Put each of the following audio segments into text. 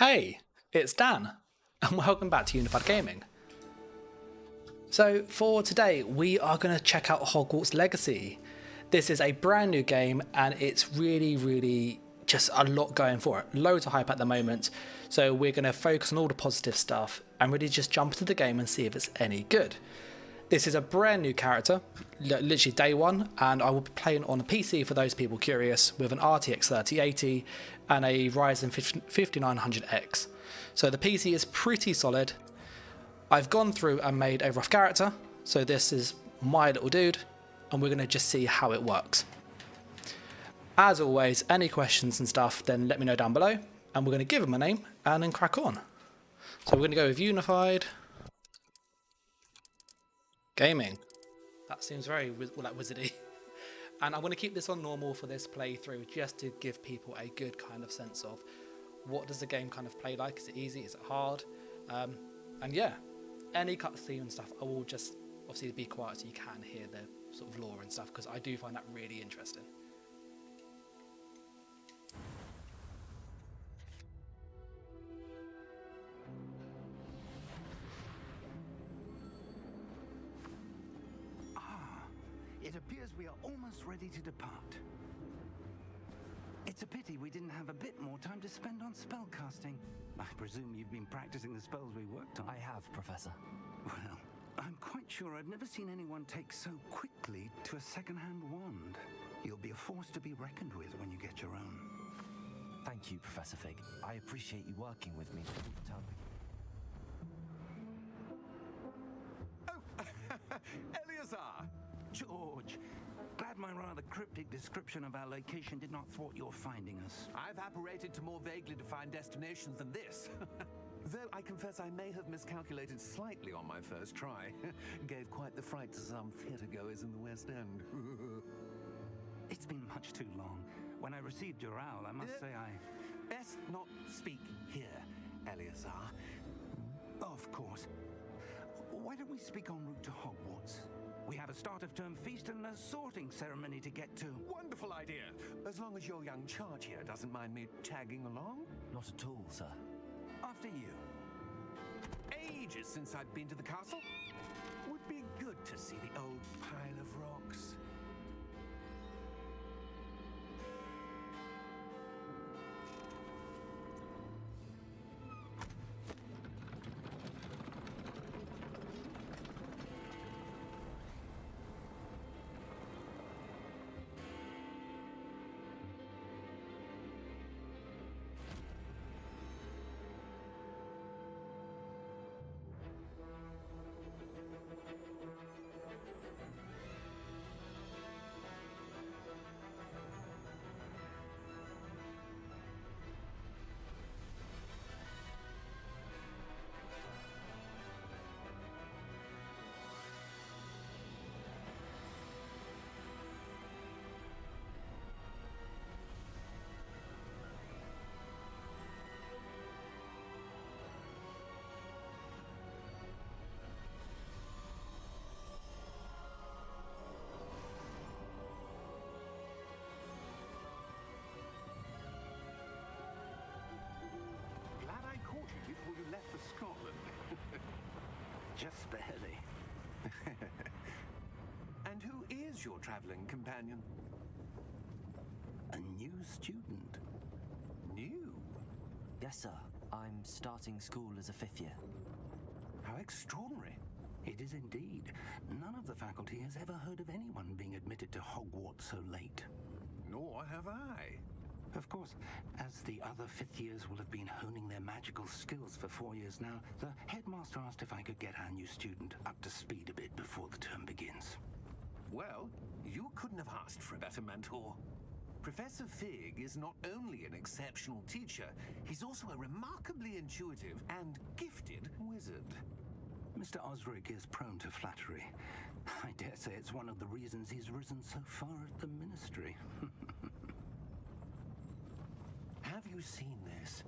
Hey, it's Dan, and welcome back to Unified Gaming. So for today, we are going to check out Hogwarts Legacy. This is a brand new game, and it's really just a lot going for it. Loads of hype at the moment, so we're going to focus on all the positive stuff and really just jump into the game and see if it's any good. This is a brand new character, literally day one, and I will be playing on a PC for those people curious with an RTX 3080 and a Ryzen 5900X. So the PC is pretty solid. I've gone through and made a rough character, so this is my little dude, and we're going to just see how it works. As always, any questions and stuff, then let me know down below, and we're going to give him a name and then crack on. So we're going to go with Unified Gaming. That seems very like wizardy. And I'm going to keep this on normal for this playthrough just to give people a good kind of sense of what does the game kind of play like. Is it easy? Is it hard? And yeah, any cutscene and stuff, I will just obviously be quiet so you can hear the sort of lore and stuff, because I do find that really interesting. It appears we are almost ready to depart. It's a pity we didn't have a bit more time to spend on spellcasting. I presume you've been practicing the spells we worked on. I have, Professor. Well, I'm quite sure I've never seen anyone take so quickly to a second-hand wand. You'll be a force to be reckoned with when you get your own. Thank you, Professor Fig. I appreciate you working with me. Oh, Eleazar! George, glad my rather cryptic description of our location did not thwart your finding us. I've apparated to more vaguely defined destinations than this. Though I confess I may have miscalculated slightly on my first try. Gave quite the fright to some theatregoers in the West End. It's been much too long. When I received your owl, I must say I... Best not speak here, Eleazar. Of course. Why don't we speak en route to Hogwarts? We have a start-of-term feast and a sorting ceremony to get to. Wonderful idea. As long as your young charge here doesn't mind me tagging along. Not at all, sir. After you. Ages since I've been to the castle. Would be good to see the old pile of rocks. Before you left for Scotland. Just barely. And who is your traveling companion? A new student. New? Yes, sir. I'm starting school as a 5th year. How extraordinary. It is indeed. None of the faculty has ever heard of anyone being admitted to Hogwarts so late. Nor have I. Of course, as the other 5th years will have been honing their magical skills for 4 years now, the headmaster asked if I could get our new student up to speed a bit before the term begins. Well, you couldn't have asked for a better mentor. Professor Fig is not only an exceptional teacher, he's also a remarkably intuitive and gifted wizard. Mr. Osric is prone to flattery. I dare say it's one of the reasons he's risen so far at the ministry. Have you seen this?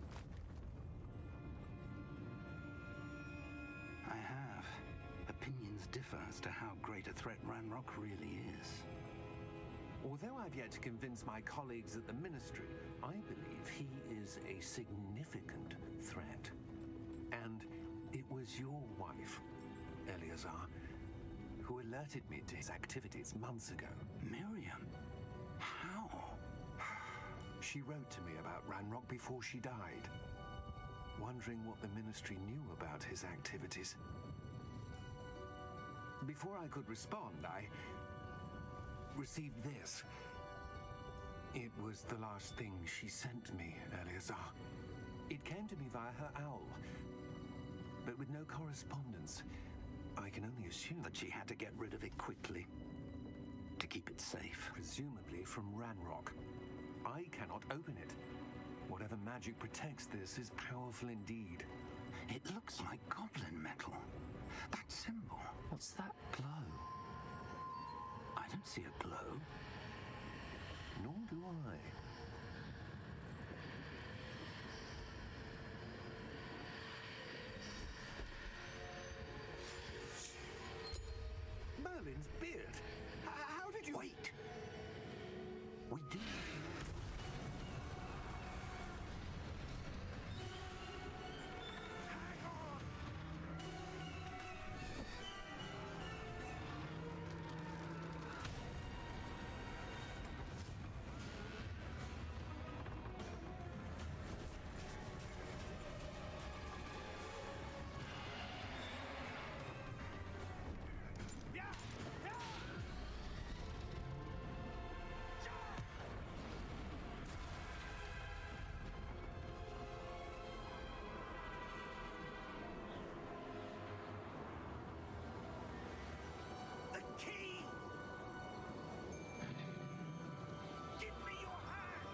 I have. Opinions differ as to how great a threat Ranrock really is. Although I've yet to convince my colleagues at the Ministry, I believe he is was a significant threat. And it was your wife, Eleazar, who alerted me to his activities months ago. Miriam? How? She wrote to me about Ranrock before she died, wondering what the Ministry knew about his activities. Before I could respond, I received this. It was the last thing she sent me, Eleazar. It came to me via her owl, but with no correspondence. I can only assume That she had to get rid of it quickly to keep it safe. presumably from Ranrock. I cannot open it. Whatever magic protects this is powerful indeed. It looks like goblin metal. That symbol. What's that glow? I don't see a glow. Nor do I. Merlin's beard. How did you... Wait. We do. Key! Give me your hand!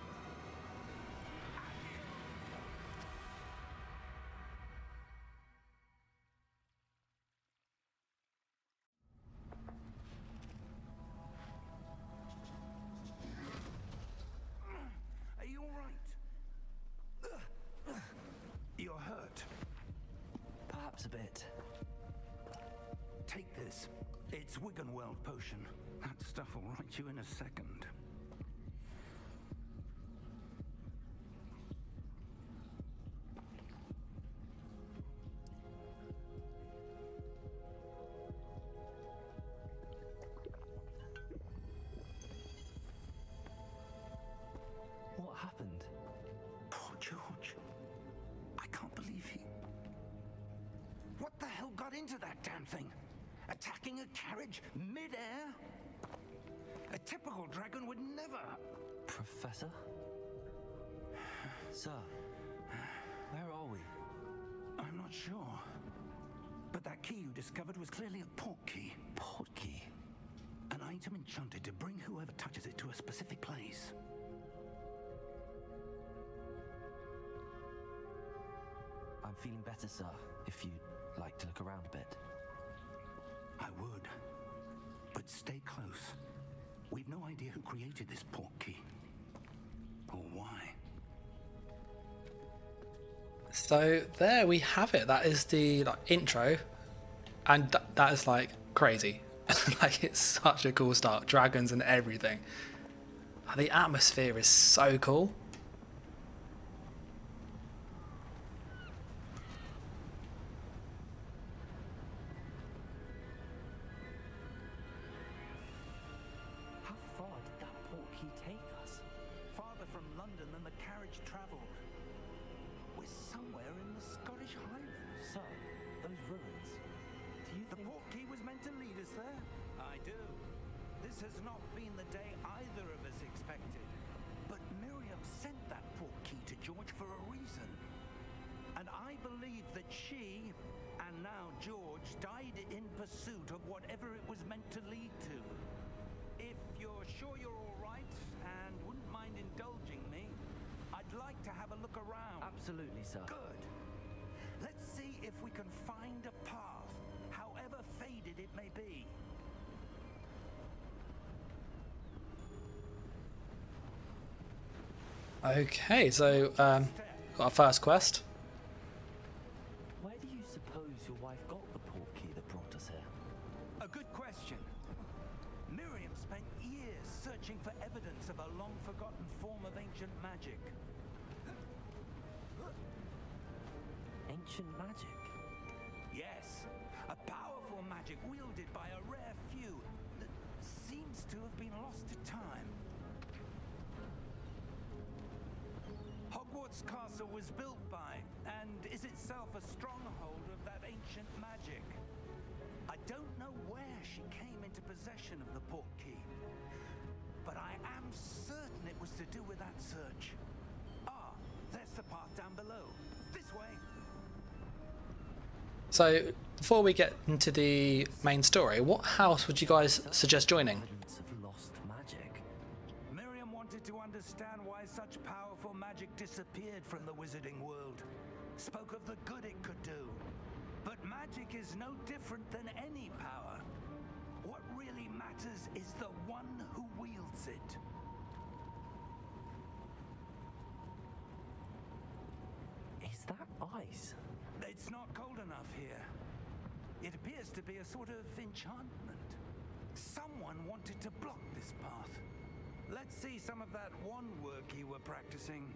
Are you all right? You're hurt. Perhaps a bit. Take this. It's Wiggenweld potion. That stuff will right you in a second. What happened? Poor George. I can't believe he... What the hell got into that damn thing? Attacking a carriage mid-air? A typical dragon would never... Professor? Sir, where are we? I'm not sure. But that key you discovered was clearly a port key. Port key? An item enchanted to bring whoever touches it to a specific place. I'm feeling better, sir, if you'd like to look around a bit. I would. But stay close. We've no idea who created this port key. Or why. So there we have it. That is the intro, and that is crazy. Like, it's such a cool start. Dragons and everything. The atmosphere is so cool. How far did that port key take us? Farther from London than the carriage travelled. We're somewhere in the Scottish Highlands. Sir, those ruins. Do you The think... port key was meant to lead us there? I do. This has not been the day either of us expected. But Miriam sent that port key to George for a reason. And I believe that she, and now George, died in pursuit of whatever it was meant to lead to. If you're sure you're all right and wouldn't mind indulging me, I'd like to have a look around. Absolutely, sir. Good. Let's see if we can find a path, however faded it may be. Okay, so got our first quest. Where do you suppose your wife got the port key that brought us here? A good question. Miriam spent years searching for evidence of a long-forgotten form of ancient magic. ancient magic? Yes, a powerful magic wielded by a rare few that seems to have been lost to time. Hogwarts Castle was built by, and is itself a stronghold of that ancient magic. I don't know where she came into possession of the portkey, but I am certain it was to do with that search. Ah, there's the path down below. This way. So, before we get into the main story, what house would you guys suggest joining? Evidence of lost magic. Miriam wanted to understand why such powerful magic disappeared from the wizarding world. Spoke of the good it could do. But magic is no different than any power. What really matters is the one who wields it. Is that ice? It's not cold enough here. It appears to be a sort of enchantment. Someone wanted to block this path. Let's see some of that wand work you were practicing.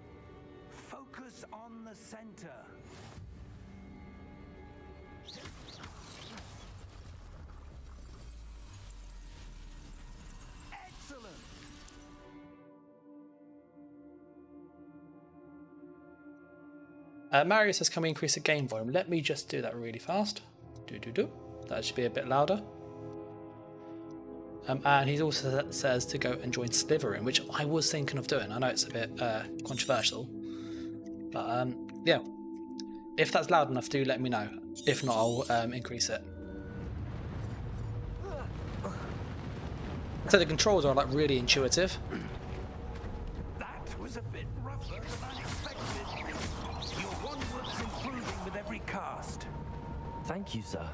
Focus on the center. Excellent! Mario says, can we increase the game volume? Let me just do that really fast. That should be a bit louder. And he also says to go and join Slytherin, which I was thinking of doing. I know it's a bit controversial. But yeah, if that's loud enough, do let me know. If not, I'll increase it. So the controls are like really intuitive. That was a bit rougher than I expected. Your wand work's improving with every cast. Thank you, sir.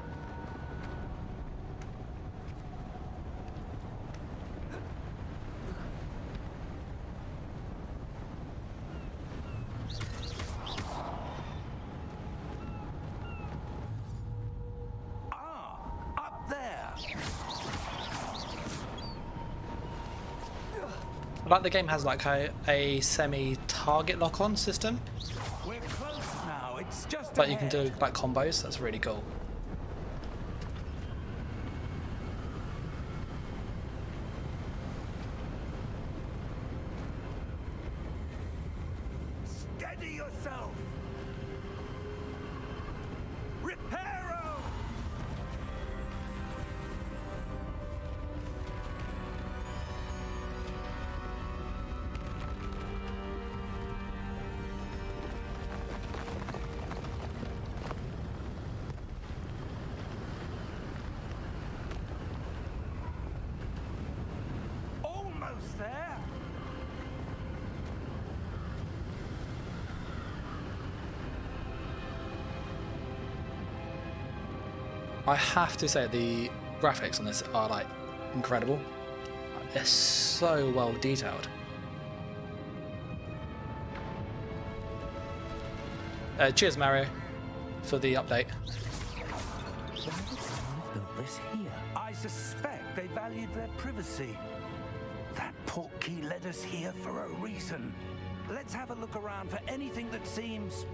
Up there. I like the game has like a semi-target lock-on system, We're close now. It's just but you can ahead. do like combos. That's really cool. Steady yourself. Reparo. Almost there. I have to say the graphics on this are like incredible. They're so well detailed. Cheers, Mario, for the update. Why would someone have built this here? I suspect they valued their privacy. That portkey led us here for a reason. Let's have a look around for anything that seems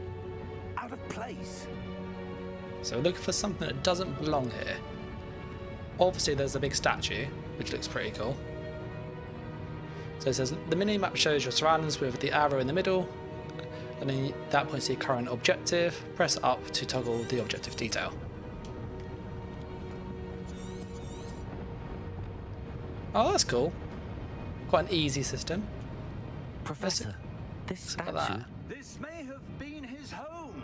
out of place. So we're looking for something that doesn't belong here. Obviously there's a big statue, which looks pretty cool. So it says, the mini-map shows your surroundings with the arrow in the middle, and then that points to your current objective. Press up to toggle the objective detail. Oh, that's cool. Quite an easy system. Professor, this Look at statue. that. This may have been his home.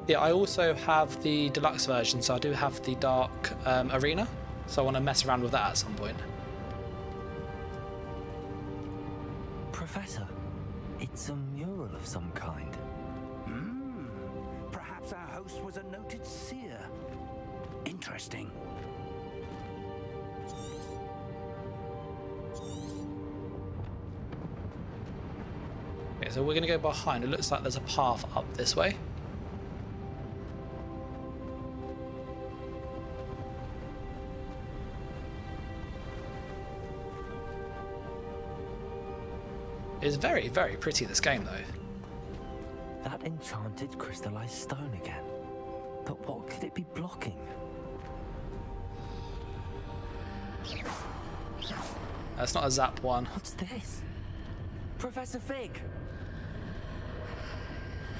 Yeah, I also have the deluxe version, so I do have the dark arena, so I want to mess around with that at some point. Professor, it's a mural of some kind. Perhaps our host was a noted seer. Interesting. Okay, so we're going to go behind. It looks like there's a path up this way. It's very, very pretty, this game, though. That enchanted crystallized stone again. But what could it be blocking? That's not a zap one. What's this? Professor Fig!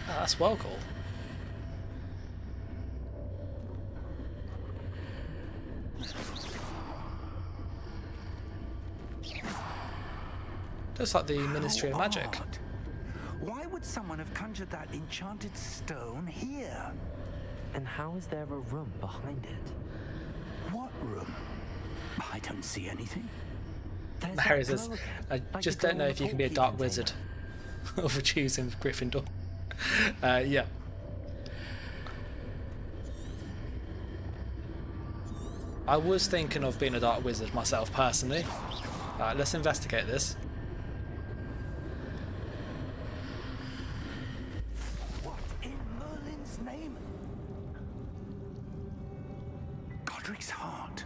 Oh, that's well cool. Looks like the Ministry of Magic. Odd. Why would someone have conjured that enchanted stone here? And how is there a room behind it? What room? I don't see anything. There's Harry that says, glow I again, like just the don't know glow if you the can be a portkey dark container. wizard. Or choosing Gryffindor. Yeah. I was thinking of being a dark wizard myself, personally. Alright, let's investigate this. What in Merlin's name? Godric's heart.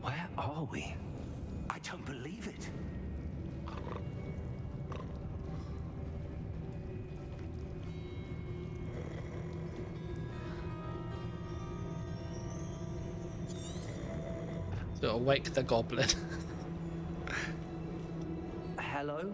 Where are we? I don't believe it. So wake the goblin. Hello?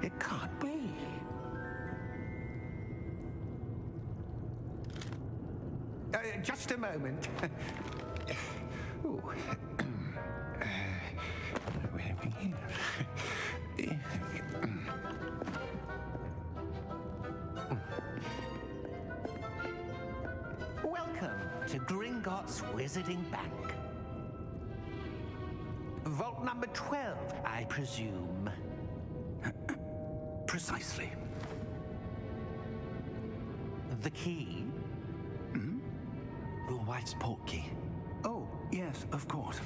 It can't be. Just a moment. Ooh. Where are we here? Welcome to Gringotts Wizarding Bank. Vault number 12, I presume. Precisely. The key? Your wife's portkey. Oh, yes, of course.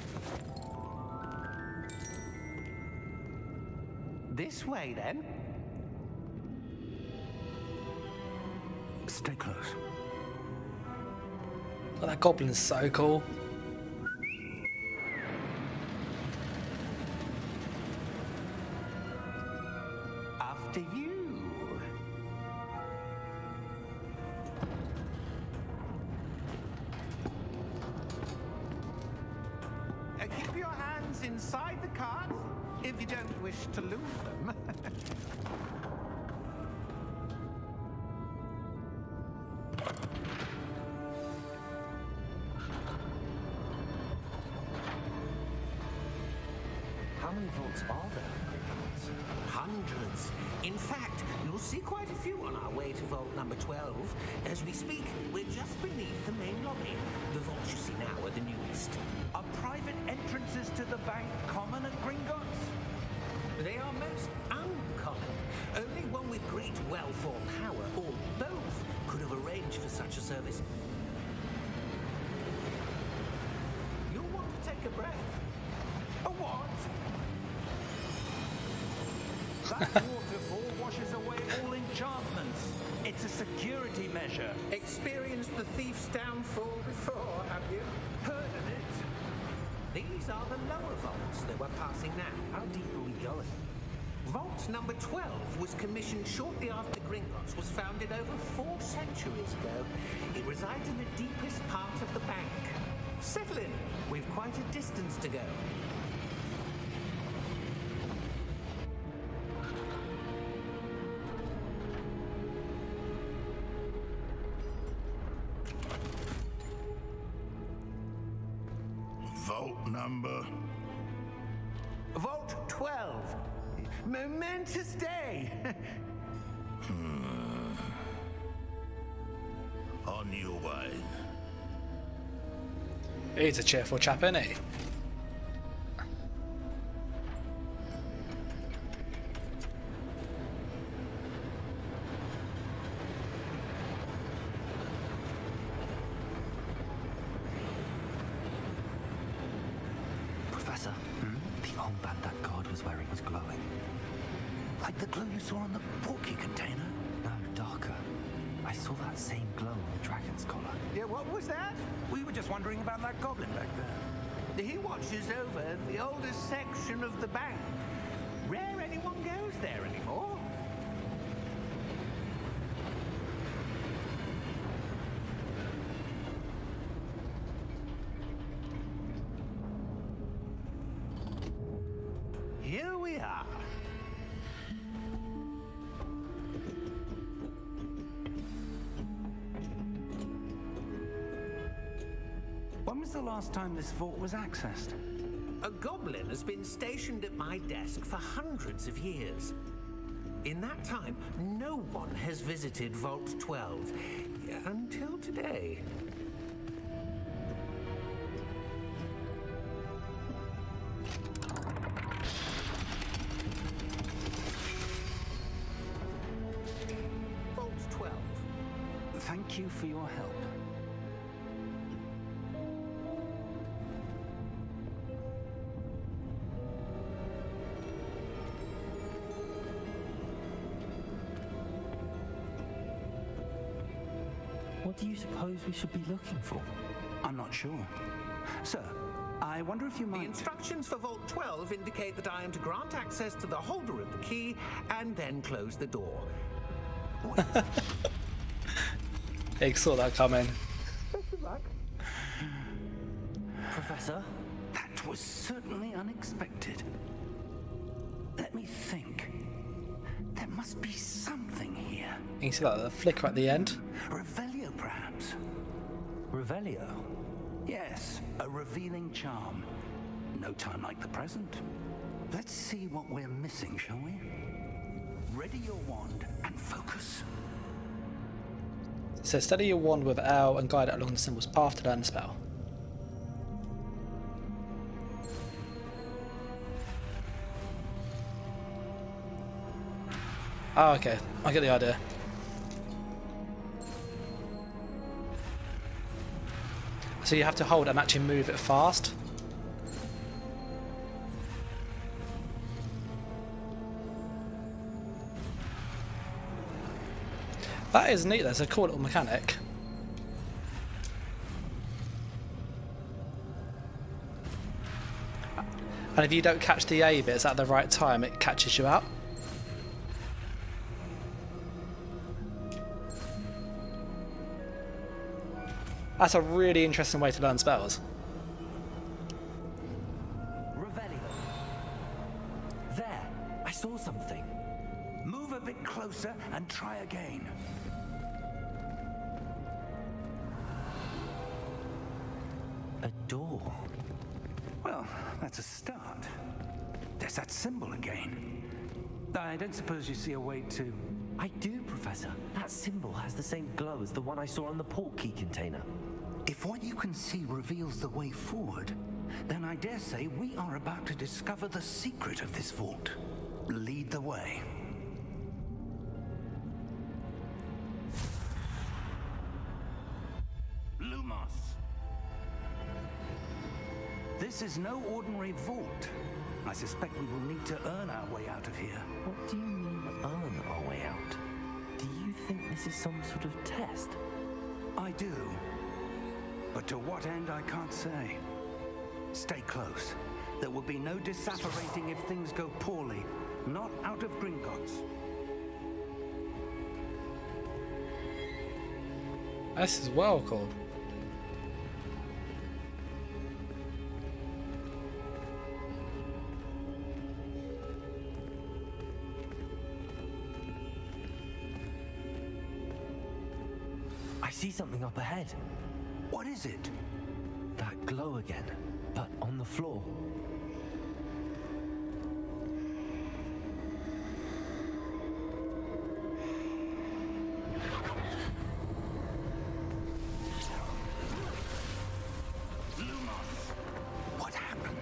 This way, then. Stay close. Oh, that goblin's so cool. After you. Keep your hands inside the cart if you don't wish to lose them. How many vaults are there in Gringotts? Hundreds. In fact, you'll see quite a few on our way to vault number 12. As we speak, we're just beneath the main lobby. The vaults you see now are the newest. Are private entrances to the bank common at Gringotts? They are most uncommon. Only one with great wealth or power, or both, could have arranged for such a service. You'll want to take a breath. A what? That waterfall washes away all enchantments. It's a security measure. Experienced the thief's downfall before, have you? Heard of it? These are the lower vaults that we're passing now. How deep are we going? Vault number 12 was commissioned shortly after Gringotts was founded over 4 centuries ago. It resides in the deepest part of the bank. Settle in. We've quite a distance to go. Vault number. Vault 12. Momentous day. On your way. He's a cheerful chap, isn't he? where it was glowing. Like the glow you saw on the porky container? No, darker. I saw that same glow on the dragon's collar. Yeah, what was that? We were just wondering about that goblin back there. He watches over the oldest section of the bank. Rare anyone goes there anymore. Here we are. When was the last time this vault was accessed? A goblin has been stationed at my desk for hundreds of years. In that time, no one has visited Vault 12 until today. Vault 12. Thank you for your help. What do you suppose we should be looking for? I'm not sure. Sir, I wonder if you The might... instructions for Vault 12 indicate that I am to grant access to the holder of the key and then close the door. He saw that coming. Professor? That was certainly unexpected. Let me think. There must be something here. You can see that the flicker at the end. Revelio, perhaps? Revelio? Yes, a revealing charm. No time like the present. Let's see what we're missing, shall we? Ready your wand and focus. It says steady your wand with L and guide it along the symbol's path to learn the spell. Oh, okay. I get the idea. So you have to hold and actually move it fast. That is neat. That's a cool little mechanic. And if you don't catch the A bits at the right time, it catches you out. That's a really interesting way to learn spells. Revelio. There, I saw something. Move a bit closer and try again. A door. Well, that's a start. There's that symbol again. I don't suppose you see a way to... I do, Professor. That symbol has the same glow as the one I saw on the port key container. If what you can see reveals the way forward, then I dare say we are about to discover the secret of this vault. Lead the way. Lumos. This is no ordinary vault. I suspect we will need to earn our way out of here. What do you mean, earn our way out? Do you think this is some sort of test? I do. But to what end, I can't say. Stay close. There will be no disapparating if things go poorly. Not out of Gringotts. This is well cool. I see something up ahead. What is it? That glow again, but on the floor. What happened?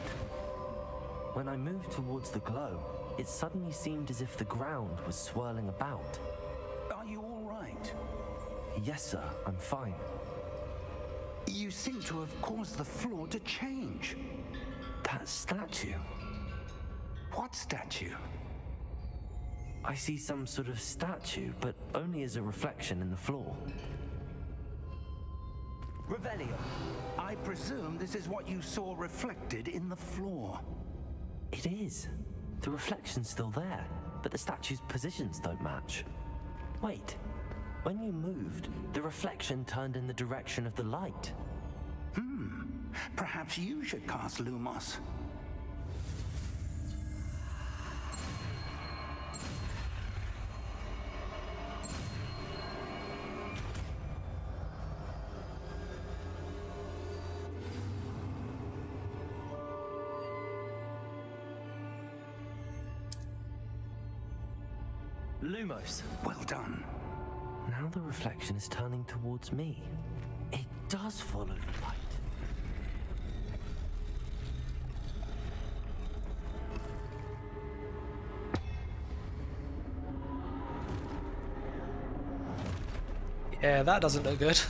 When I moved towards the glow, it suddenly seemed as if the ground was swirling about. Are you all right? Yes, sir, I'm fine. You seem to have caused the floor to change. That statue. What statue? I see some sort of statue, but only as a reflection in the floor. Revelio. I presume this is what you saw reflected in the floor. It is. The reflection's still there, but the statue's positions don't match. Wait. When you moved, the reflection turned in the direction of the light. Perhaps you should cast Lumos. Lumos. Well done. Now the reflection is turning towards me. It does follow the light. Yeah, that doesn't look good.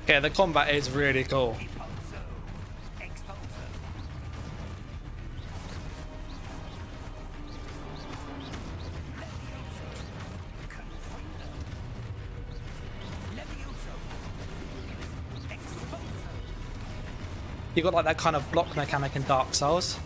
Yeah, the combat is really cool. You got like that kind of block mechanic in Dark Souls.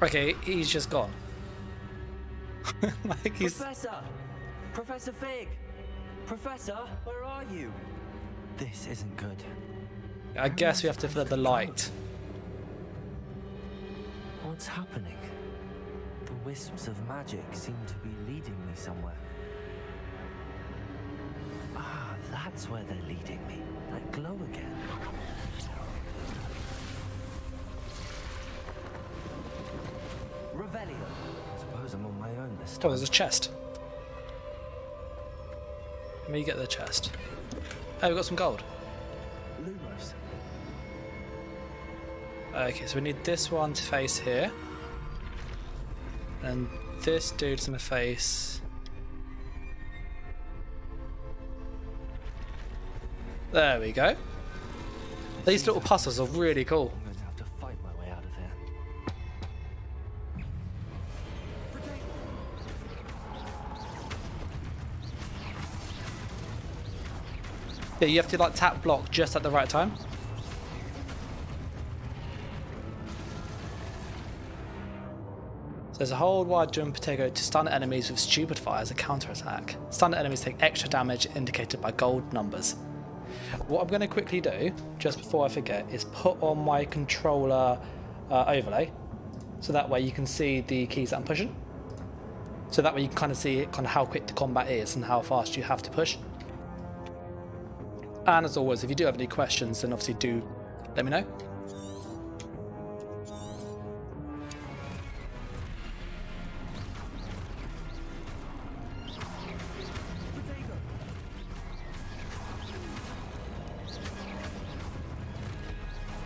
Okay, he's just gone. Like he's... Professor! Professor Fig! Professor, where are you? This isn't good. I guess we have to flip the light. What's happening? The wisps of magic seem to be leading me somewhere. Ah, that's where they're leading me. That glow again. Revelio. Suppose I'm on my own this time. Oh, there's a chest. Let me get the chest. Oh, we've got some gold. Lumos. Okay, so we need this one to face here. And this dude's gonna face... There we go. These little puzzles are really cool. I'm going to have to fight my way out of here. Yeah, you have to like tap block just at the right time. So there's a hold wide jump potato to stun enemies with stupefy as a counter-attack. Stunned enemies take extra damage indicated by gold numbers. What I'm going to quickly do, just before I forget, is put on my controller overlay, so that way you can see the keys that I'm pushing. So that way you can kind of see kind of how quick the combat is and how fast you have to push. And as always, if you do have any questions, then obviously do let me know.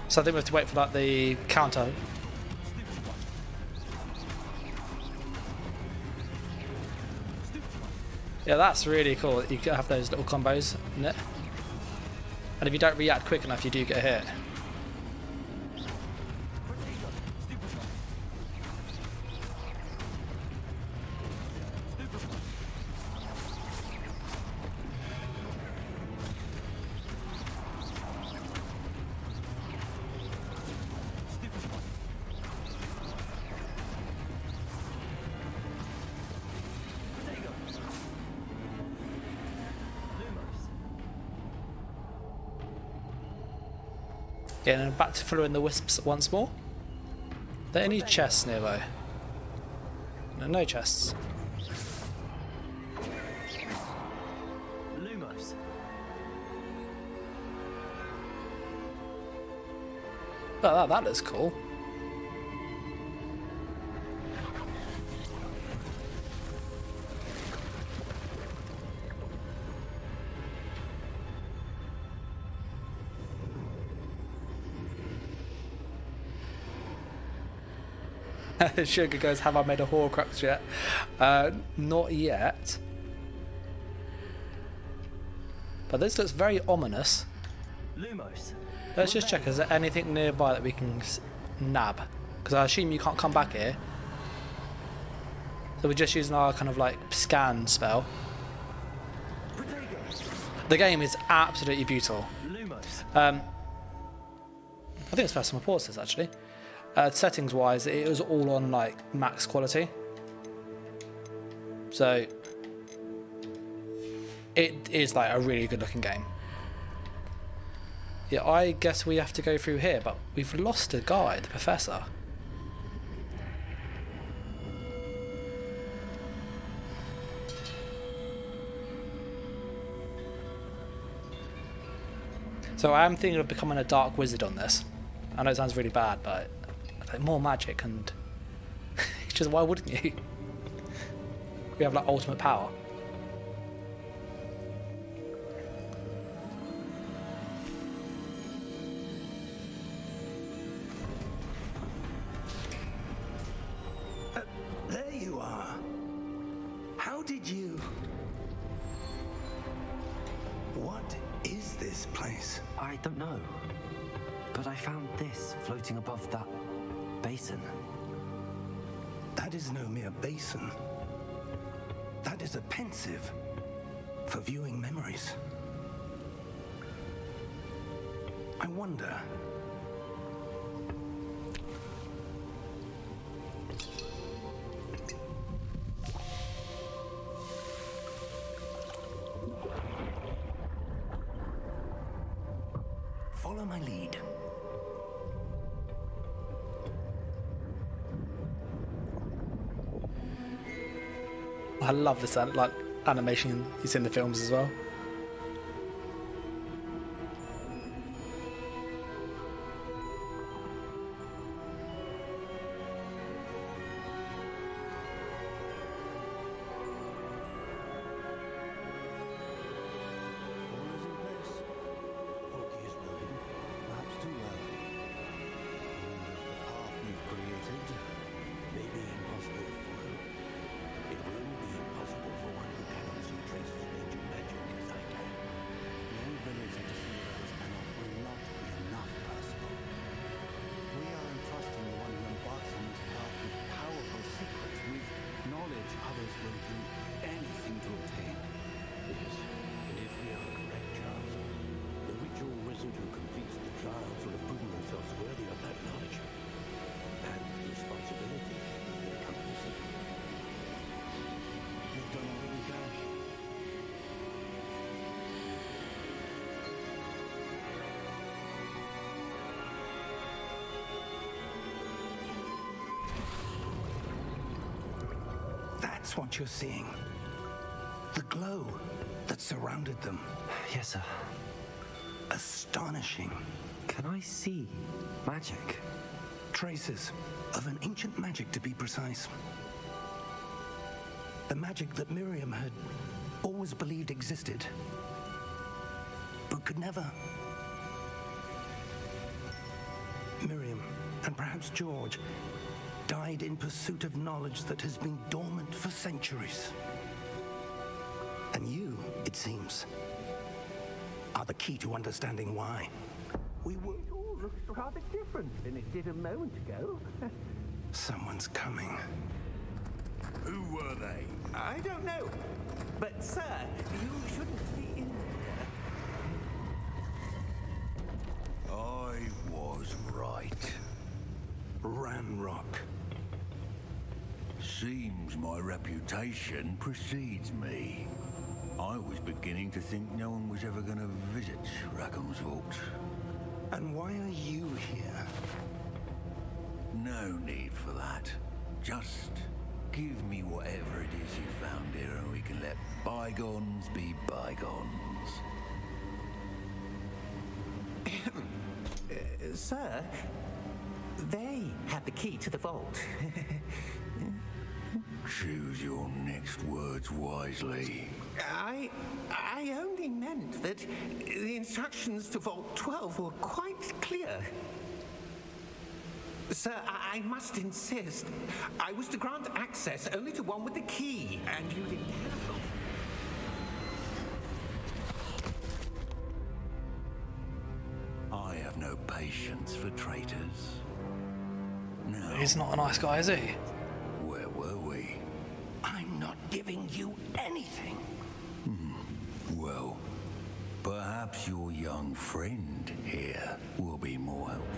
So I think we have to wait for like the counter. Yeah, that's really cool. You can have those little combos in it. And if you don't react quick enough, you do get hit. Yeah, and back to following the wisps once more. Are there any chests nearby? No, no chests. Lumos. Oh, that looks cool. Sugar goes, have I made a Horcrux yet? Not yet. But this looks very ominous. Lumos. Let's just check, is there anything nearby that we can nab? Because I assume you can't come back here. So we're just using our kind of like scan spell. The game is absolutely beautiful. Lumos. I think it's first time I paused this actually. Settings wise, it was all on like max quality. So it is like a really good looking game. Yeah, I guess we have to go through here, but we've lost a guy, the professor. So I am thinking of becoming a dark wizard on this. I know it sounds really bad, but like more magic and it's just, why wouldn't you? We have like ultimate power. There you are. How did you... What is this place? I don't know. But I found this floating above that basin. That is no mere basin. That is a pensive for viewing memories. I wonder... Follow my lead. I love this like animation you see in the films as well. That's what you're seeing. The glow that surrounded them. Yes, sir. Astonishing. Can I see magic? Traces of an ancient magic, to be precise. The magic that Miriam had always believed existed, but could never. Miriam, and perhaps George, died in pursuit of knowledge that has been dormant for centuries. And you, it seems, are the key to understanding why. It all looks rather different than it did a moment ago. Someone's coming. Who were they? I don't know. But, sir, you shouldn't be in there. I was right. Ranrock. Seems my reputation precedes me. I was beginning to think no one was ever going to visit Rackham's vault. And why are you here? No need for that. Just give me whatever it is you found here and we can let bygones be bygones. Sir, they had the key to the vault. Choose your next words wisely. I only meant that the instructions to Vault 12 were quite clear. Sir, I must insist. I was to grant access only to one with the key, and you didn't have them. I have no patience for traitors. Now, He's not a nice guy, is he? where were we? I'm not giving you anything. Well, perhaps your young friend here will be more helpful.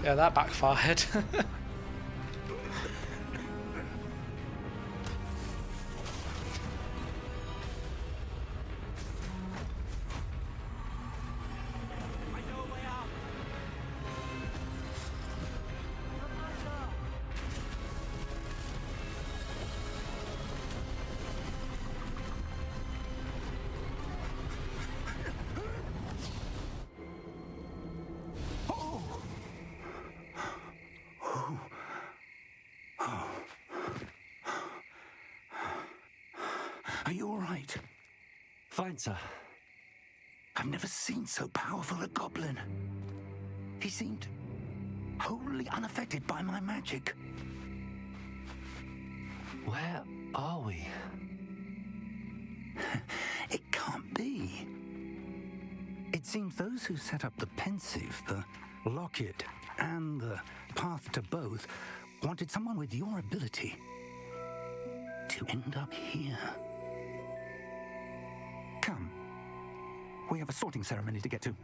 Yeah, that backfired. Are you all right? Fine, sir. I've never seen so powerful a goblin. He seemed wholly unaffected by my magic. Where are we? It can't be. It seems those who set up the pensive, the locket, and the path to both wanted someone with your ability to end up here. Come. We have a sorting ceremony to get to.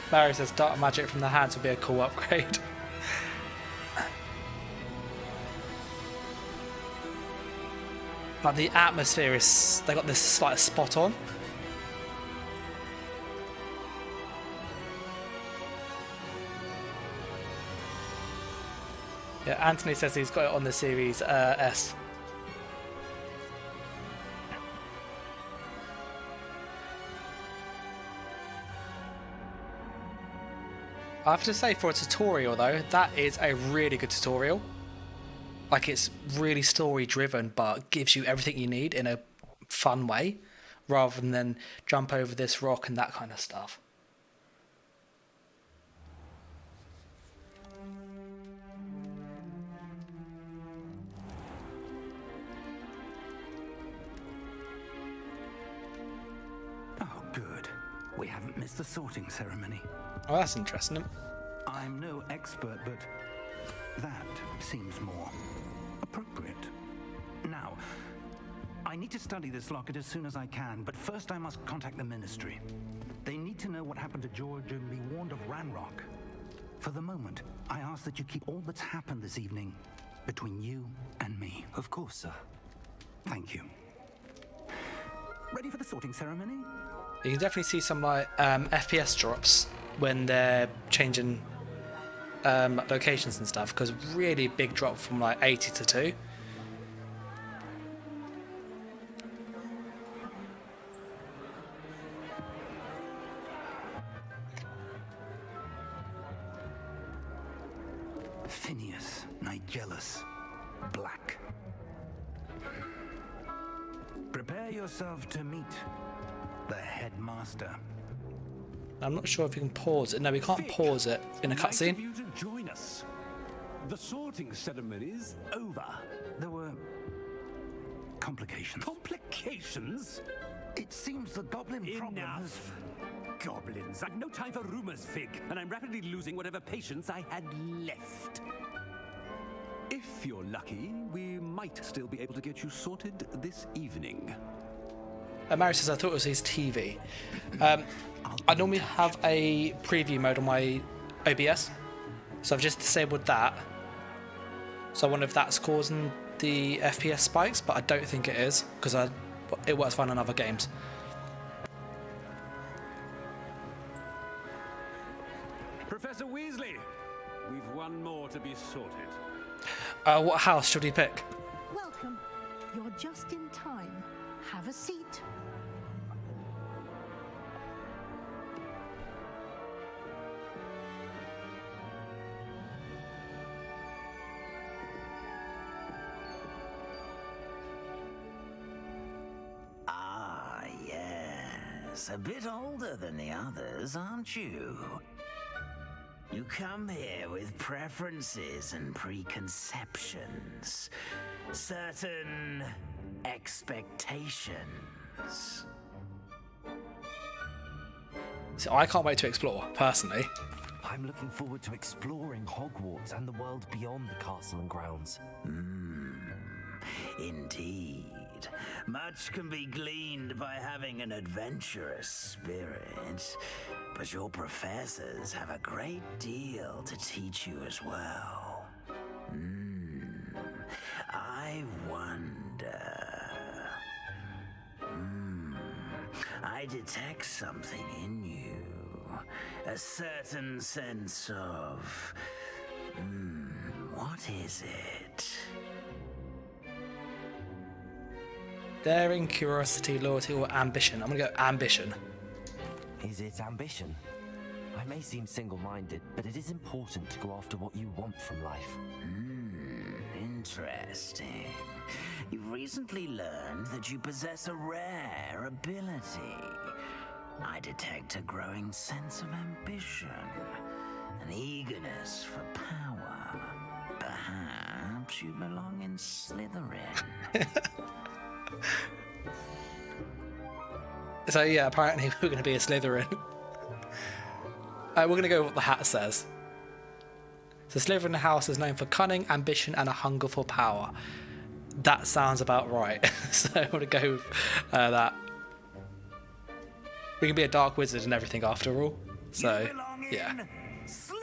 Barry says dark magic from the hands would be a cool upgrade. Like the atmosphere is, they got this like spot on. Yeah, Anthony says he's got it on the Series S. I have to say, for a tutorial though, that is a really good tutorial. Like, it's really story driven, but gives you everything you need in a fun way, rather than jump over this rock and that kind of stuff. Oh, good. We haven't missed the sorting ceremony. Oh, that's interesting. I'm no expert, but that seems more appropriate. Now, I need to study this locket as soon as I can, but first I must contact the Ministry. They need to know what happened to George and be warned of Ranrock. For the moment, I ask that you keep all that's happened this evening between you and me. Of course, sir. Thank you. Ready for the sorting ceremony? You can definitely see some like FPS drops when they're changing locations and stuff, because really big drop from like 80 to 2. Phineas, Nigellus, Black. Prepare yourself to meet the headmaster. I'm not sure if we can pause it. No, we can't pause it in a Nice of cutscene. you to join us. The sorting ceremony's over. There were complications. Complications? It seems the goblin problem has... Enough. Goblins. I've no time for rumors, Fig, and I'm rapidly losing whatever patience I had left. If you're lucky, we might still be able to get you sorted this evening. Mary says, I thought it was his TV. I normally have a preview mode on my OBS, so I've just disabled that. So I wonder if that's causing the FPS spikes, but I don't think it is, because it works fine on other games. Professor Weasley, we've one more to be sorted. What house should we pick? Welcome. You're just in time. Have a seat. Ah, yes. A bit older than the others, aren't you? You come here with preferences and preconceptions. Certain expectations. So I can't wait to explore, personally. I'm looking forward to exploring Hogwarts and the world beyond the castle and grounds. Indeed. Much can be gleaned by having an adventurous spirit, but your professors have a great deal to teach you as well. I wonder... I detect something in you. A certain sense of... what is it? Daring, curiosity, loyalty, or ambition? I'm gonna go ambition. Is it ambition? I may seem single-minded, but it is important to go after what you want from life. Interesting. You've recently learned that you possess a rare ability. I detect a growing sense of ambition, an eagerness for power. Perhaps you belong in Slytherin. So yeah, apparently we're going to be a Slytherin. We're going to go with what the hat says. The Slytherin house is known for cunning, ambition, and a hunger for power. That sounds about right. So I'm going to go with that. We can be a dark wizard and everything after all. So, You belong in yeah. Slytherin!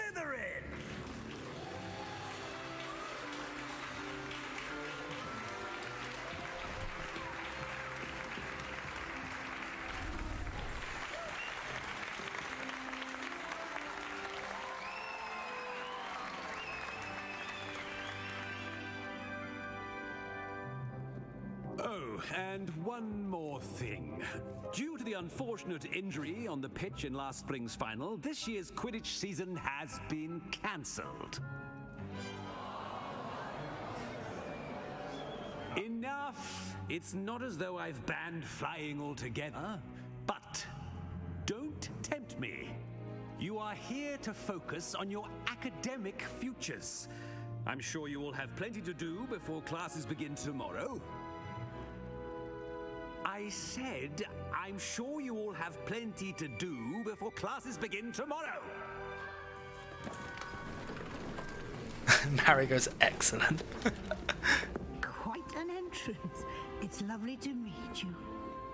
Oh, and one more thing. Due to the unfortunate injury on the pitch in last spring's final, this year's Quidditch season has been cancelled. Enough! It's not as though I've banned flying altogether, but don't tempt me. You are here to focus on your academic futures. I'm sure you will have plenty to do before classes begin tomorrow. I said, I'm sure you all have plenty to do before classes begin tomorrow. Mary goes, excellent. Quite an entrance. It's lovely to meet you.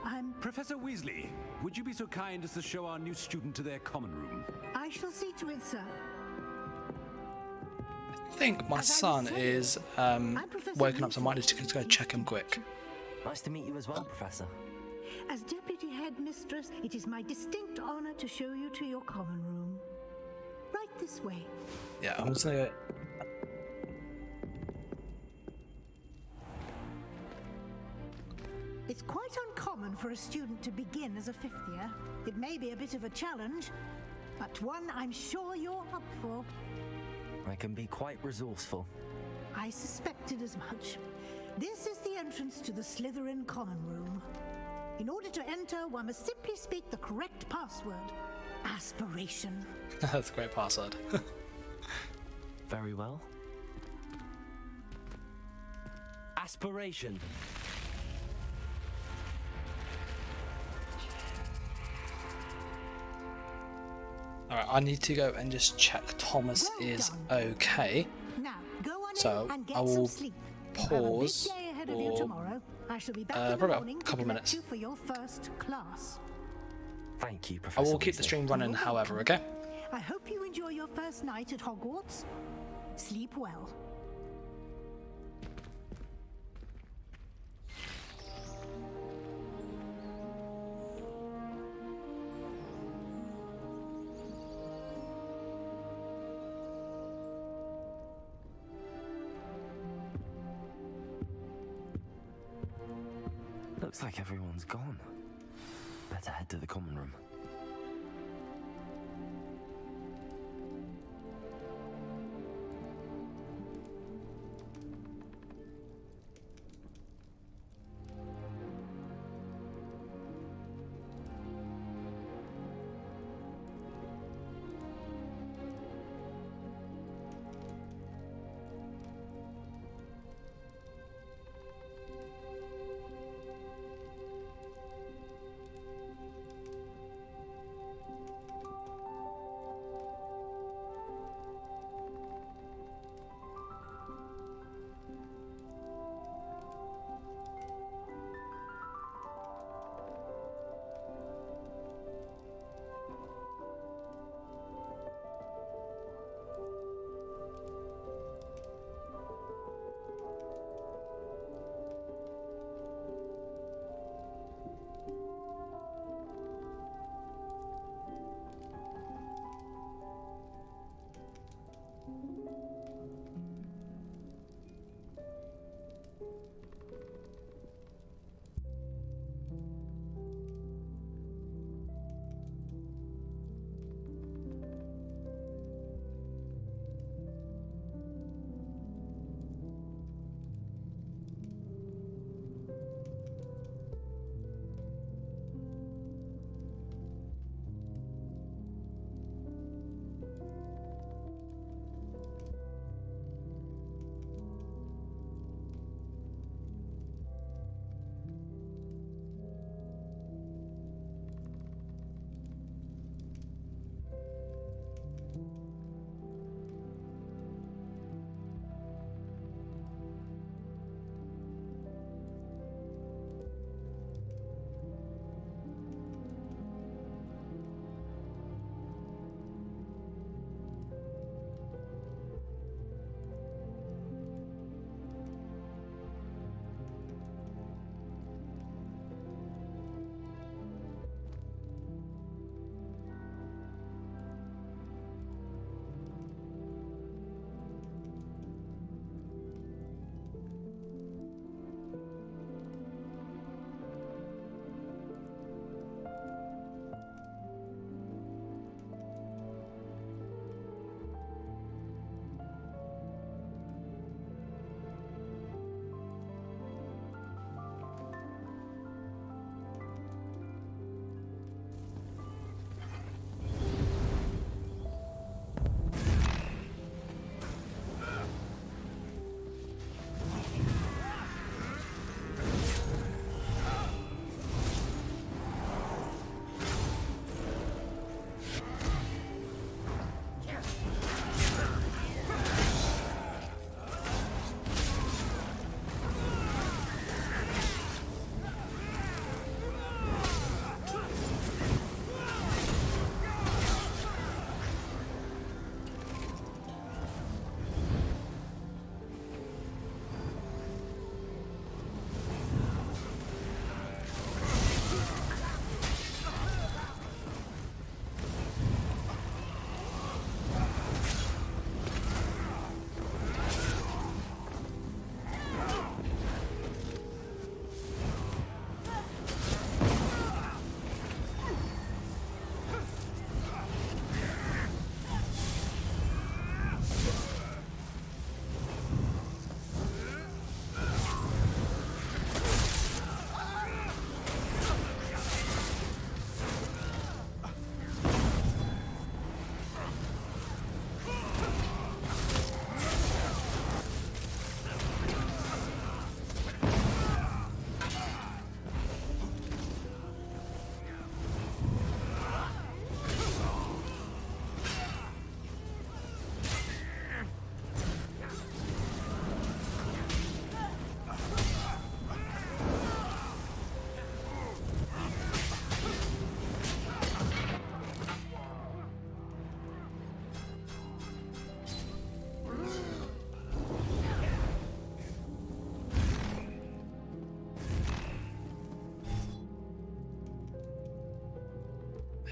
I'm... Professor Weasley, would you be so kind as to show our new student to their common room? I shall see to it, sir. I think my son is woken up, so I might need to go check him quick. Nice to meet you as well, Professor. As Deputy Headmistress, it is my distinct honor to show you to your common room. Right this way. Yeah, I'm just gonna go. It's quite uncommon for a student to begin as a fifth year. It may be a bit of a challenge, but one I'm sure you're up for. I can be quite resourceful. I suspected as much. This is the entrance to the Slytherin Common Room. In order to enter, one must simply speak the correct password. Aspiration. That's a great password. Very well. Aspiration. Alright, I need to go and just check Thomas is okay. Now, go on So, in and get I will some sleep. pause You have a big day ahead of you for tomorrow. I shall be back in the probably morning a couple to collect minutes. you for your first class. Thank you, I Professor will keep the Weasley. stream running, however, okay? I hope you enjoy your first night at Hogwarts. Sleep well. Looks like everyone's gone. Better head to the common room.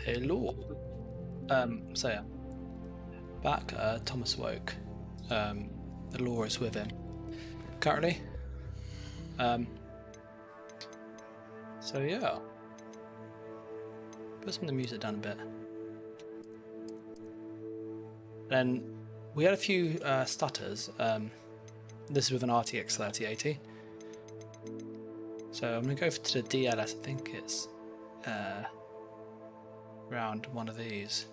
Hello. So yeah. Back, Thomas woke. The law is with him. Currently. So yeah. Put some of the music down a bit. Then we had a few stutters. This is with an RTX 3080. So I'm going to go to the DLS. I think it's around one of these.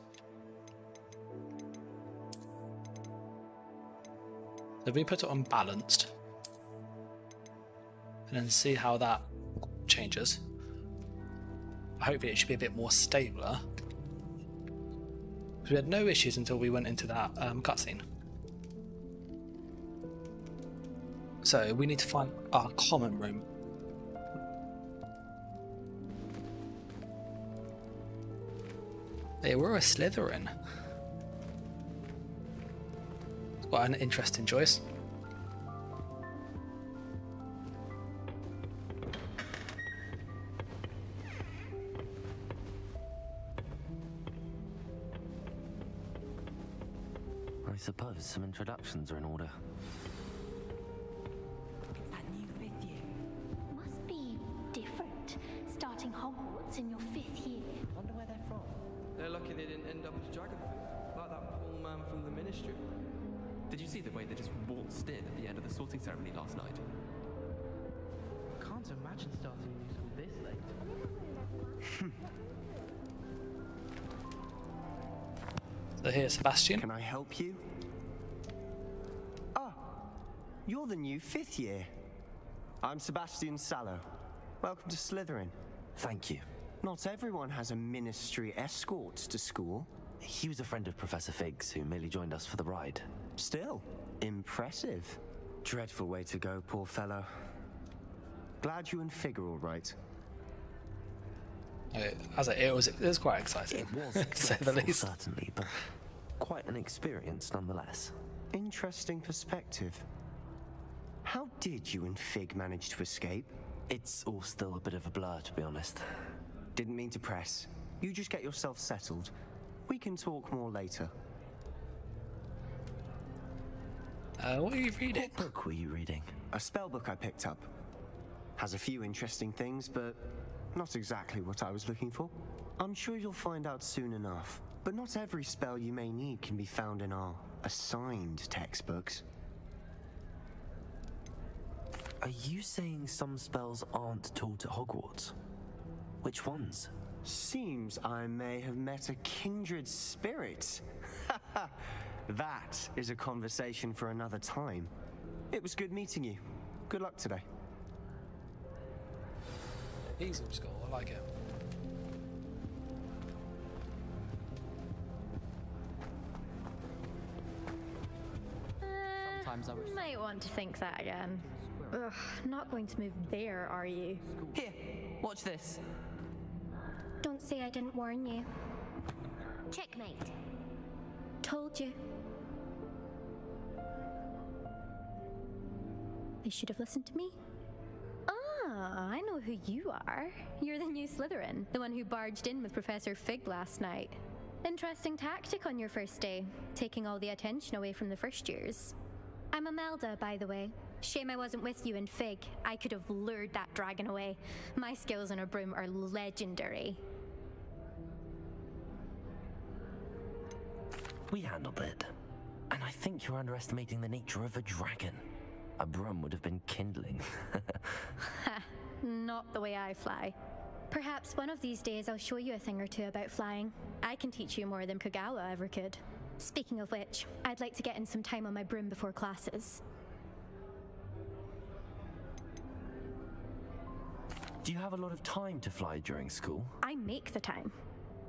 So if we put it on balanced and then see how that changes. Hopefully it should be a bit more stabler. We had no issues until we went into that cutscene. So we need to find our common room. They were a Slytherin. It's quite an interesting choice. I suppose some introductions are in order. Is that new 5th year? Must be different, starting Hogwarts in your 5th year. Wonder where they're from. They're lucky they didn't end up as dragon food, like that poor man from the Ministry. Did you see the way they just waltzed in at the end of the sorting ceremony last night? Can't imagine starting a new school this late. So here's Sebastian. Can I help you? Ah, you're the new 5th year. I'm Sebastian Sallow. Welcome to Slytherin. Thank you. Not everyone has a ministry escort to school. He was a friend of Professor Fig's who merely joined us for the ride. Still, impressive. Dreadful way to go, poor fellow. Glad you and Fig are all right. It was quite exciting. It was to say the least. Certainly, but quite an experience nonetheless. Interesting perspective. How did you and Fig manage to escape? It's all still a bit of a blur, to be honest. Didn't mean to press. You just get yourself settled. We can talk more later. What are you reading? What book were you reading? A spell book I picked up. Has a few interesting things, but not exactly what I was looking for. I'm sure you'll find out soon enough. But not every spell you may need can be found in our assigned textbooks. Are you saying some spells aren't taught at Hogwarts? Which ones? Seems I may have met a kindred spirit. That is a conversation for another time. It was good meeting you. Good luck today. Easy score, I like it. Sometimes I wish. Might want to think that again. Ugh, not going to move there, are you? Here, watch this. Don't say I didn't warn you. Checkmate. Told you. They should have listened to me. Ah, I know who you are. You're the new Slytherin, the one who barged in with Professor Fig last night. Interesting tactic on your first day, taking all the attention away from the first years. I'm Imelda, by the way. Shame I wasn't with you in Fig. I could have lured that dragon away. My skills on a broom are legendary. We handled it. And I think you're underestimating the nature of a dragon. A broom would have been kindling. Ha, not the way I fly. Perhaps one of these days I'll show you a thing or two about flying. I can teach you more than Kagawa ever could. Speaking of which, I'd like to get in some time on my broom before classes. Do you have a lot of time to fly during school? I make the time.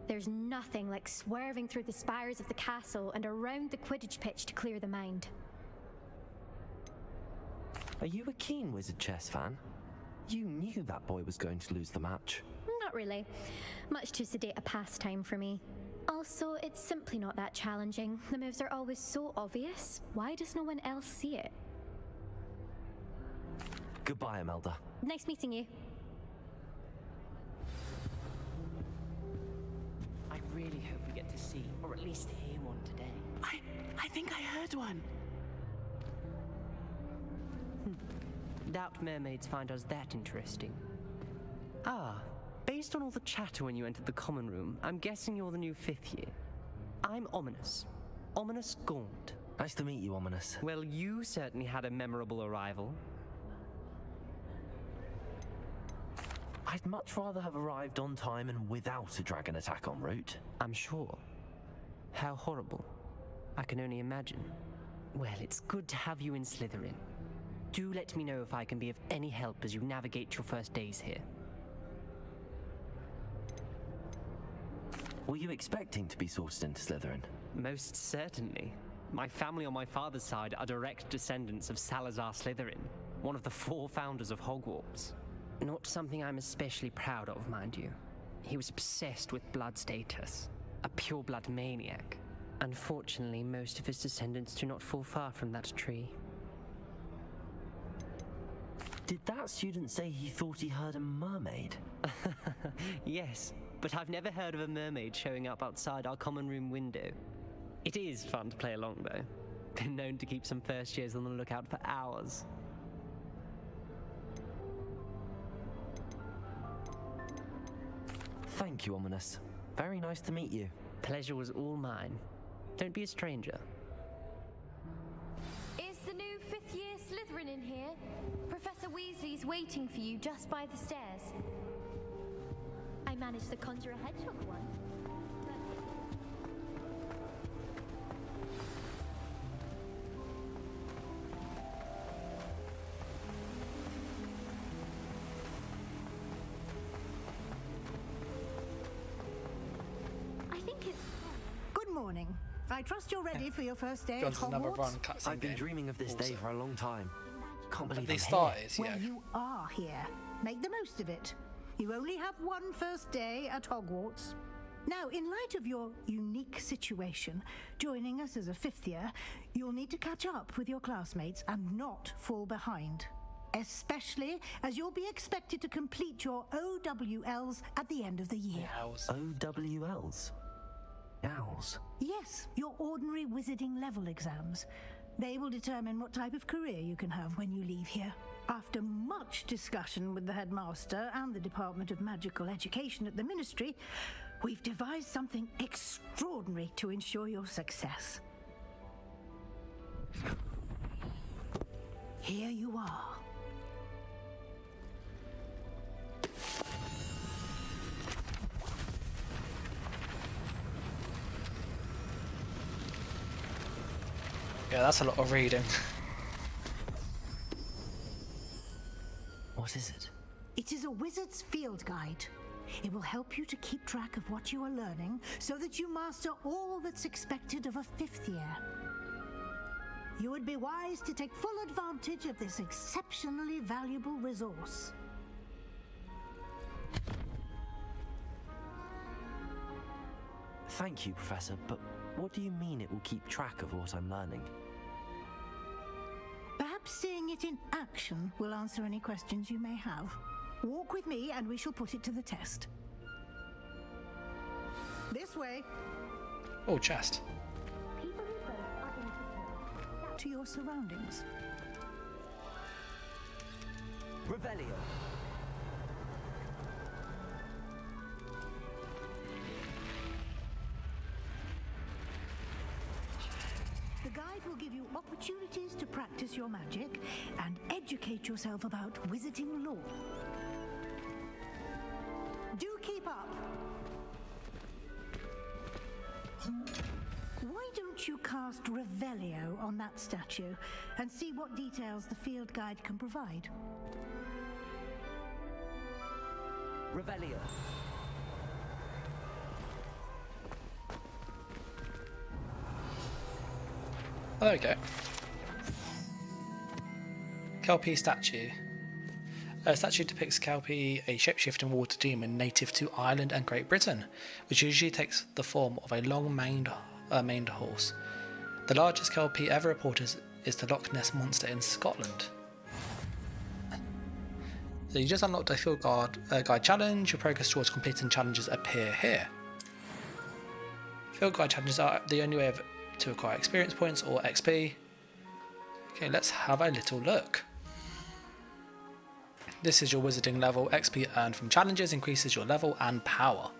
There's nothing like swerving through the spires of the castle and around the Quidditch pitch to clear the mind. Are you a keen Wizard Chess fan? You knew that boy was going to lose the match. Not really. Much too sedate a pastime for me. Also, it's simply not that challenging. The moves are always so obvious. Why does no one else see it? Goodbye, Imelda. Nice meeting you. I really hope we get to see, or at least hear one today. I think I heard one. Doubt mermaids find us that interesting. Ah, based on all the chatter when you entered the common room, I'm guessing you're the new 5th year. I'm Ominous. Ominous Gaunt. Nice to meet you, Ominous. Well, you certainly had a memorable arrival. I'd much rather have arrived on time and without a dragon attack en route. I'm sure. How horrible. I can only imagine. Well, it's good to have you in Slytherin. Do let me know if I can be of any help as you navigate your first days here. Were you expecting to be sorted into Slytherin? Most certainly. My family on my father's side are direct descendants of Salazar Slytherin, one of the 4 founders of Hogwarts. Not something I'm especially proud of, mind you. He was obsessed with blood status, a pure-blood maniac. Unfortunately, most of his descendants do not fall far from that tree. Did that student say he thought he heard a mermaid? Yes, but I've never heard of a mermaid showing up outside our common room window. It is fun to play along, though. Been known to keep some first years on the lookout for hours. Thank you, Ominous. Very nice to meet you. Pleasure was all mine. Don't be a stranger. Is the new 5th year Slytherin in here? Professor Weasley's waiting for you just by the stairs. I managed to conjure a hedgehog once. Good morning. I trust you're ready for your first day at John's another Hogwarts. run cutscene. I've been dreaming of this day for a long time. Can't believe The I'm start here. is, Well, yeah. you are here. Make the most of it. You only have one first day at Hogwarts. Now, in light of your unique situation, joining us as a 5th year, you'll need to catch up with your classmates and not fall behind. Especially as you'll be expected to complete your OWLs at the end of the year. OWLs? Owls? Yes, your ordinary wizarding level exams. They will determine what type of career you can have when you leave here. After much discussion with the headmaster and the Department of Magical Education at the Ministry, we've devised something extraordinary to ensure your success. Here you are. Yeah, that's a lot of reading. What is it? It is a wizard's field guide. It will help you to keep track of what you are learning so that you master all that's expected of a 5th year. You would be wise to take full advantage of this exceptionally valuable resource. Thank you, Professor, but what do you mean it will keep track of what I'm learning? Perhaps seeing it in action will answer any questions you may have. Walk with me and we shall put it to the test. This way. Oh, chest. To your surroundings. Revelio. The guide will give you opportunities to practice your magic and educate yourself about wizarding lore. Do keep up. Why don't you cast Revelio on that statue and see what details the field guide can provide? Revelio. Oh, there we go. Kelpie statue. A statue depicts Kelpie, a shapeshifting water demon native to Ireland and Great Britain, which usually takes the form of a long-maned horse. The largest Kelpie ever reported is the Loch Ness Monster in Scotland. So you just unlocked a field guide challenge. Your progress towards completing challenges appear here. Field guide challenges are the only way to acquire experience points or XP. Okay, let's have a little look. This is your wizarding level. XP earned from challenges increases your level and power.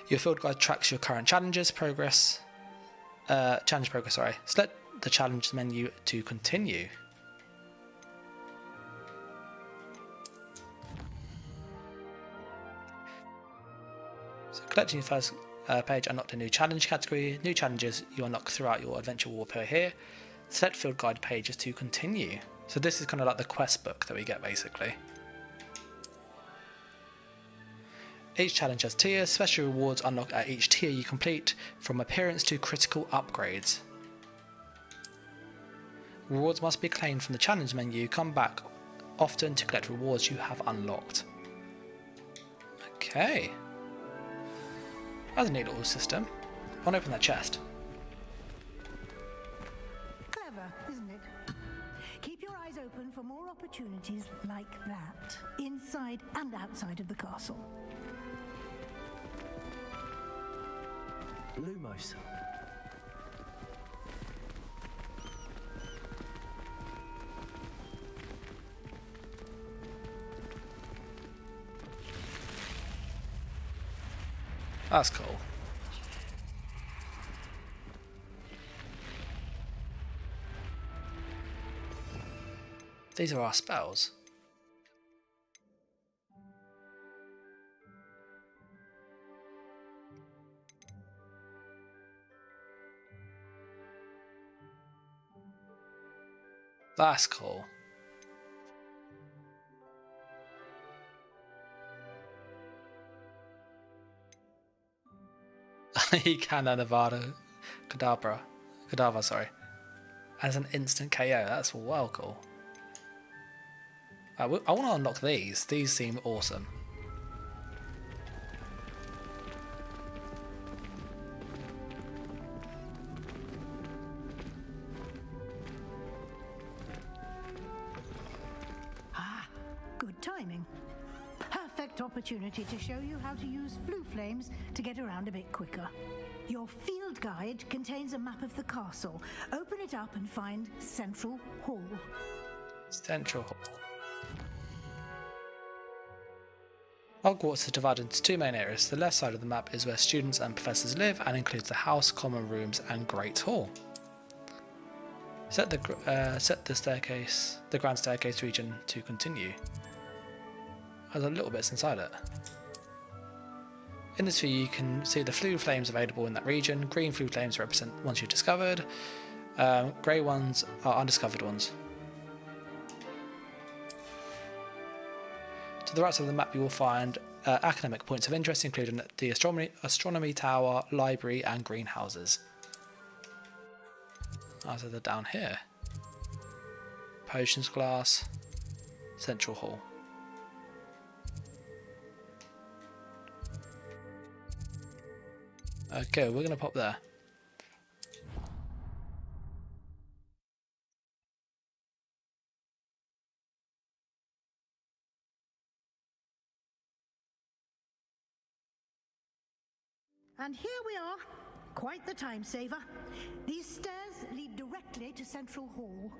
Your field guide tracks your current challenge progress. Select the challenge menu to continue. So collecting your first page unlocked a new challenge category. New challenges you unlock throughout your adventure will appear here. Select field guide pages to continue. So this is kind of like the quest book that we get basically. Each challenge has tiers. Special rewards unlock at each tier you complete, from appearance to critical upgrades. Rewards must be claimed from the challenge menu. Come back often to collect rewards you have unlocked. Okay. That's a neat little system. I want to open that chest. Clever, isn't it? Keep your eyes open for more opportunities like that, inside and outside of the castle. Lumos. That's cool. These are our spells. That's cool. He can Nevada Cadaver, sorry. As an instant KO, that's well cool. I want to unlock these. These seem awesome. Good timing. Perfect opportunity to show you how to use flue flames to get around a bit quicker. Your field guide contains a map of the castle. Open it up and find Central Hall. Central Hall. Hogwarts is divided into two main areas. The left side of the map is where students and professors live and includes the house, common rooms and Great Hall. Set the grand staircase region to continue. There's a little bits inside it. In this view you can see the flue flames available in that region. Green flue flames represent ones you've discovered. Grey ones are undiscovered ones. To the right side of the map you will find academic points of interest, including the astronomy tower, library and greenhouses. So they're down here. Potions class, Central Hall. Okay, we're going to pop there. And here we are. Quite the time saver. These stairs lead directly to Central Hall.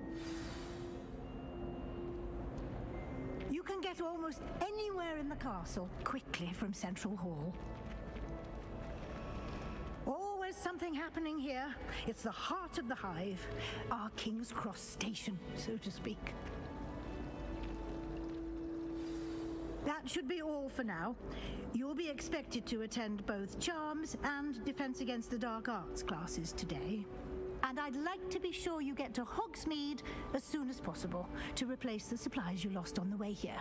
You can get almost anywhere in the castle quickly from Central Hall. Always something happening here. It's the heart of the hive, our King's Cross station, so to speak. That should be all for now. You'll be expected to attend both Charms and Defense Against the Dark Arts classes today. And I'd like to be sure you get to Hogsmeade as soon as possible to replace the supplies you lost on the way here.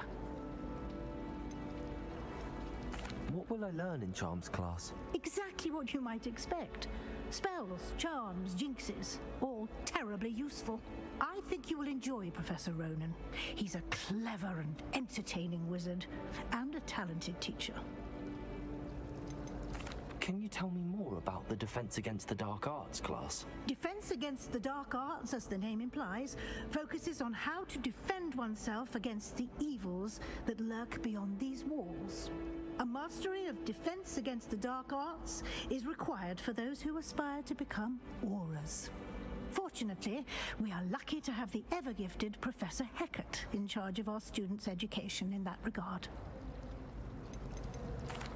What will I learn in Charms class? Exactly what you might expect. Spells, charms, jinxes, all terribly useful. I think you will enjoy Professor Ronan. He's a clever and entertaining wizard, and a talented teacher. Can you tell me more about the Defense Against the Dark Arts class? Defense Against the Dark Arts, as the name implies, focuses on how to defend oneself against the evils that lurk beyond these walls. A mastery of defense against the dark arts is required for those who aspire to become auras. Fortunately, we are lucky to have the ever-gifted Professor Heckert in charge of our students' education in that regard.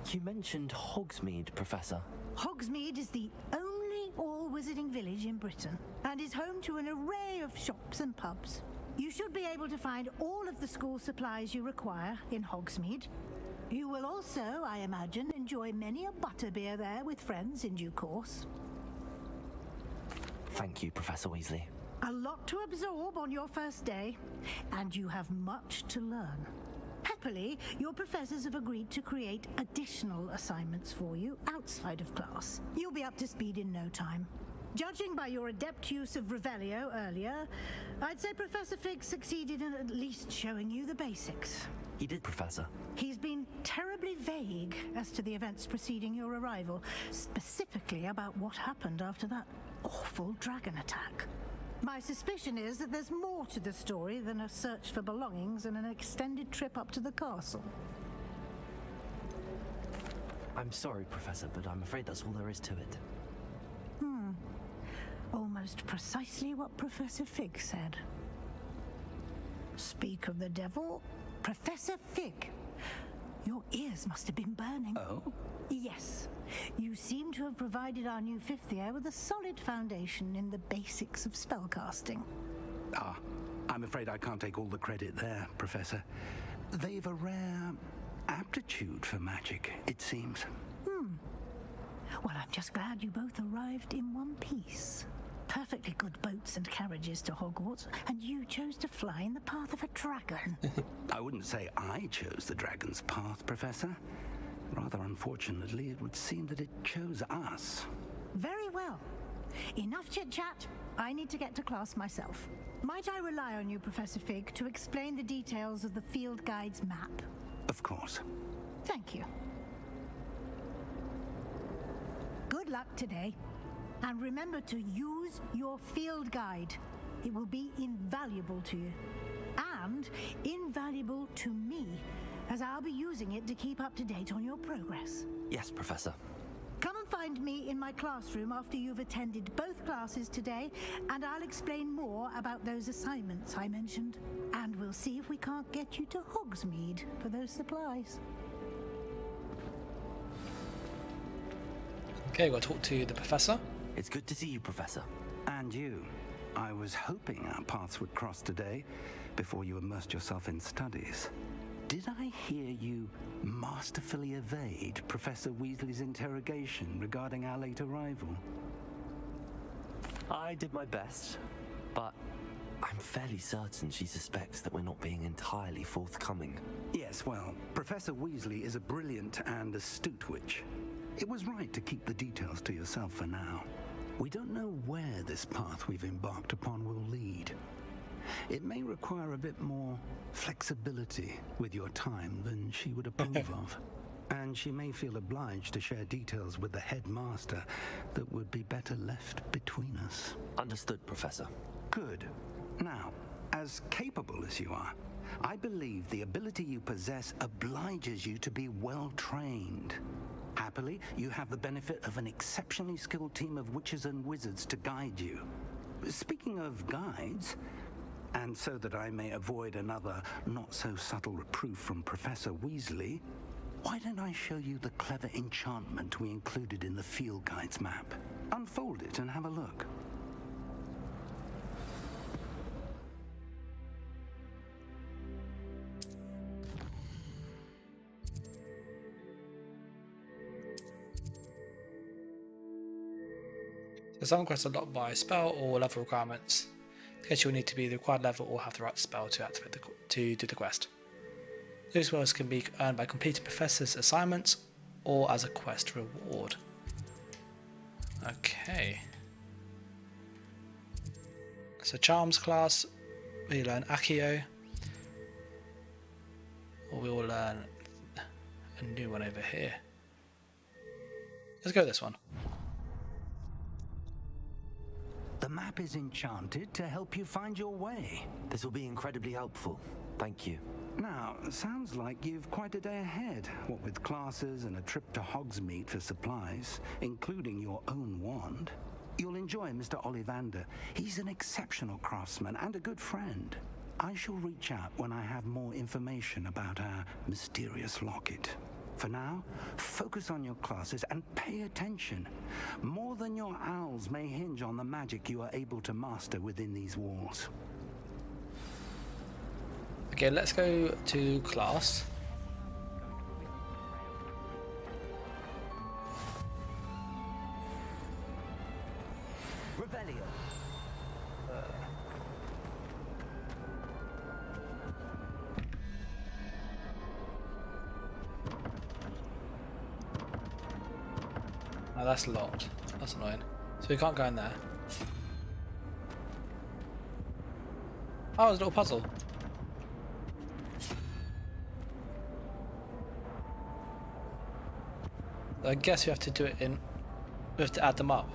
You mentioned Hogsmeade, Professor. Hogsmeade is the only all-wizarding village in Britain and is home to an array of shops and pubs. You should be able to find all of the school supplies you require in Hogsmeade. You will also, I imagine, enjoy many a butterbeer there with friends in due course. Thank you, Professor Weasley. A lot to absorb on your first day, and you have much to learn. Happily, your professors have agreed to create additional assignments for you outside of class. You'll be up to speed in no time. Judging by your adept use of Revelio earlier, I'd say Professor Fig succeeded in at least showing you the basics. He did, Professor. He's been terribly vague as to the events preceding your arrival, specifically about what happened after that awful dragon attack. My suspicion is that there's more to the story than a search for belongings and an extended trip up to the castle. I'm sorry, Professor, but I'm afraid that's all there is to it. Almost precisely what Professor Fig said. Speak of the devil, Professor Fig. Your ears must have been burning. Oh? Yes. You seem to have provided our new fifth year with a solid foundation in the basics of spellcasting. Ah, I'm afraid I can't take all the credit there, Professor. They've a rare aptitude for magic, it seems. Well, I'm just glad you both arrived in one piece. Perfectly good boats and carriages to Hogwarts, and you chose to fly in the path of a dragon. I wouldn't say I chose the dragon's path, Professor. Rather unfortunately, it would seem that it chose us. Very well. Enough chit-chat. I need to get to class myself. Might I rely on you, Professor Fig, to explain the details of the field guide's map? Of course. Thank you. Good luck today. And remember to use your field guide. It will be invaluable to you. And invaluable to me, as I'll be using it to keep up to date on your progress. Yes, Professor. Come and find me in my classroom after you've attended both classes today, and I'll explain more about those assignments I mentioned. And we'll see if we can't get you to Hogsmeade for those supplies. Okay, we'll talk to the professor. It's good to see you, Professor. And you. I was hoping our paths would cross today before you immersed yourself in studies. Did I hear you masterfully evade Professor Weasley's interrogation regarding our late arrival? I did my best, but I'm fairly certain she suspects that we're not being entirely forthcoming. Yes, well, Professor Weasley is a brilliant and astute witch. It was right to keep the details to yourself for now. We don't know where this path we've embarked upon will lead. It may require a bit more flexibility with your time than she would approve of. And she may feel obliged to share details with the headmaster that would be better left between us. Understood, Professor. Good. Now, as capable as you are, I believe the ability you possess obliges you to be well trained. Happily, you have the benefit of an exceptionally skilled team of witches and wizards to guide you. Speaking of guides, and so that I may avoid another not-so-subtle reproof from Professor Weasley, why don't I show you the clever enchantment we included in the field guide's map? Unfold it and have a look. So some quests are locked by spell or level requirements. In case you'll need to be the required level or have the right spell to activate to do the quest. Those spells can be earned by completing professor's assignments or as a quest reward. Okay. So Charms class, we learn Accio. Or we will learn a new one over here. Let's go with this one. The map is enchanted to help you find your way. This will be incredibly helpful. Thank you. Now, sounds like you've quite a day ahead, what with classes and a trip to Hogsmeade for supplies, including your own wand. You'll enjoy Mr. Ollivander. He's an exceptional craftsman and a good friend. I shall reach out when I have more information about our mysterious locket. For now, focus on your classes and pay attention. More than your owls may hinge on the magic you are able to master within these walls. Okay, let's go to class. Revelio. Oh, that's locked. That's annoying. So we can't go in there. Oh, it's a little puzzle. I guess we have to do it in. We have to add them up.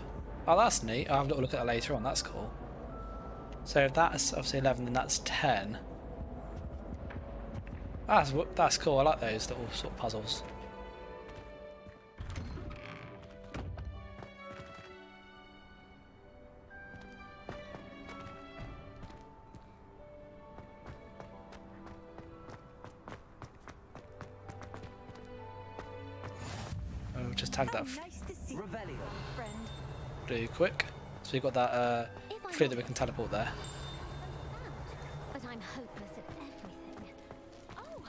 Oh, that's neat. I'll have a little look at that later on. That's cool. So if that's obviously 11, then that's 10. That's cool. I like those little sort of puzzles. Just tag that pretty quick. So we've got that flute that we can teleport there. But I'm hopeless at everything. Oh,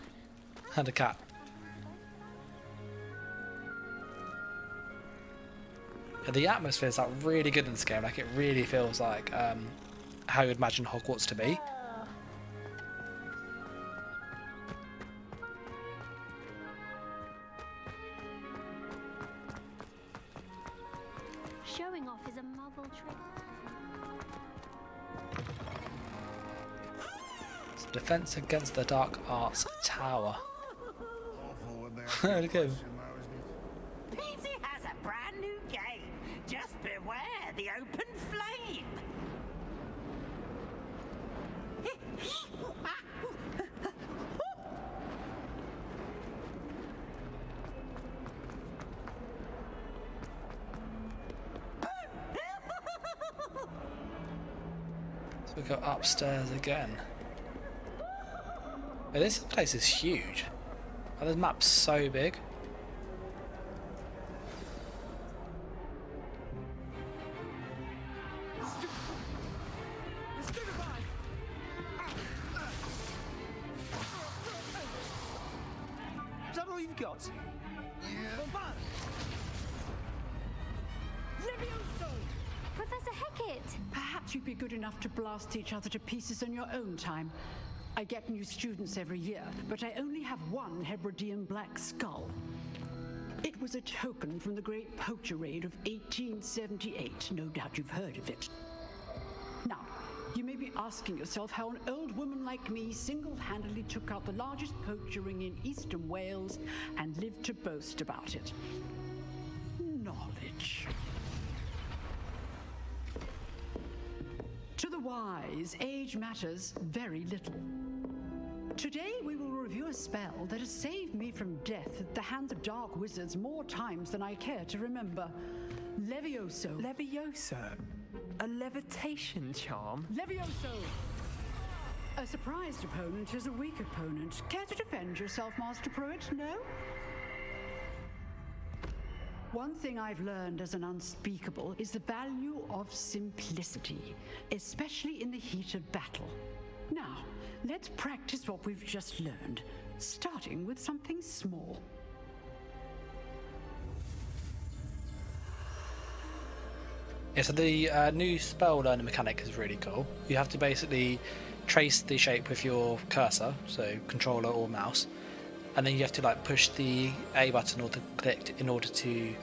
And a cat. Yeah, the atmosphere is like really good in this game. Like it really feels like how you would imagine Hogwarts to be. showing off is a muggle trick. It's defense against the dark arts tower. Look at him. Peasy has a brand new game. Just beware the open flame. So we go upstairs again. Oh, this place is huge. Oh, this map's so big. Is that all you've got? Professor Hecat! Perhaps you'd be good enough to blast each other to pieces in your own time. I get new students every year, but I only have one Hebridean black skull. It was a token from the Great Poacher Raid of 1878. No doubt you've heard of it. Now, you may be asking yourself how an old woman like me single-handedly took out the largest poacher ring in eastern Wales and lived to boast about it. Knowledge. To the wise, age matters very little. Today we will review a spell that has saved me from death at the hands of dark wizards more times than I care to remember. Levioso. Levioso? A levitation charm? Levioso! A surprised opponent is a weak opponent. Care to defend yourself, Master Pruitt? No? One thing I've learned as an unspeakable is the value of simplicity, especially in the heat of battle. Now, let's practice what we've just learned, starting with something small. Yeah, so the new spell learning mechanic is really cool. You have to basically trace the shape with your cursor, so controller or mouse, and then you have to like push the A button or the click in order to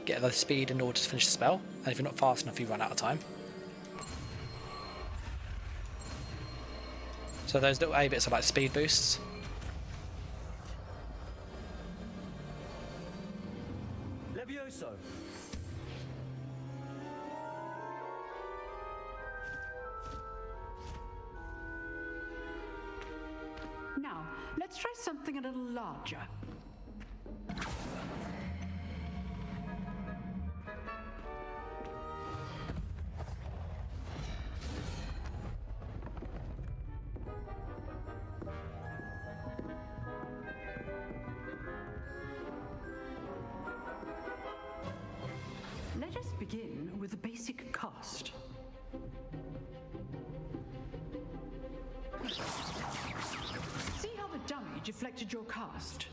get the speed in order to finish the spell. And if you're not fast enough, you run out of time. So those little A bits are like speed boosts. Levioso. Now, Now, let's try something a little larger. Let us begin with the basic cast. See how the dummy deflected your cast?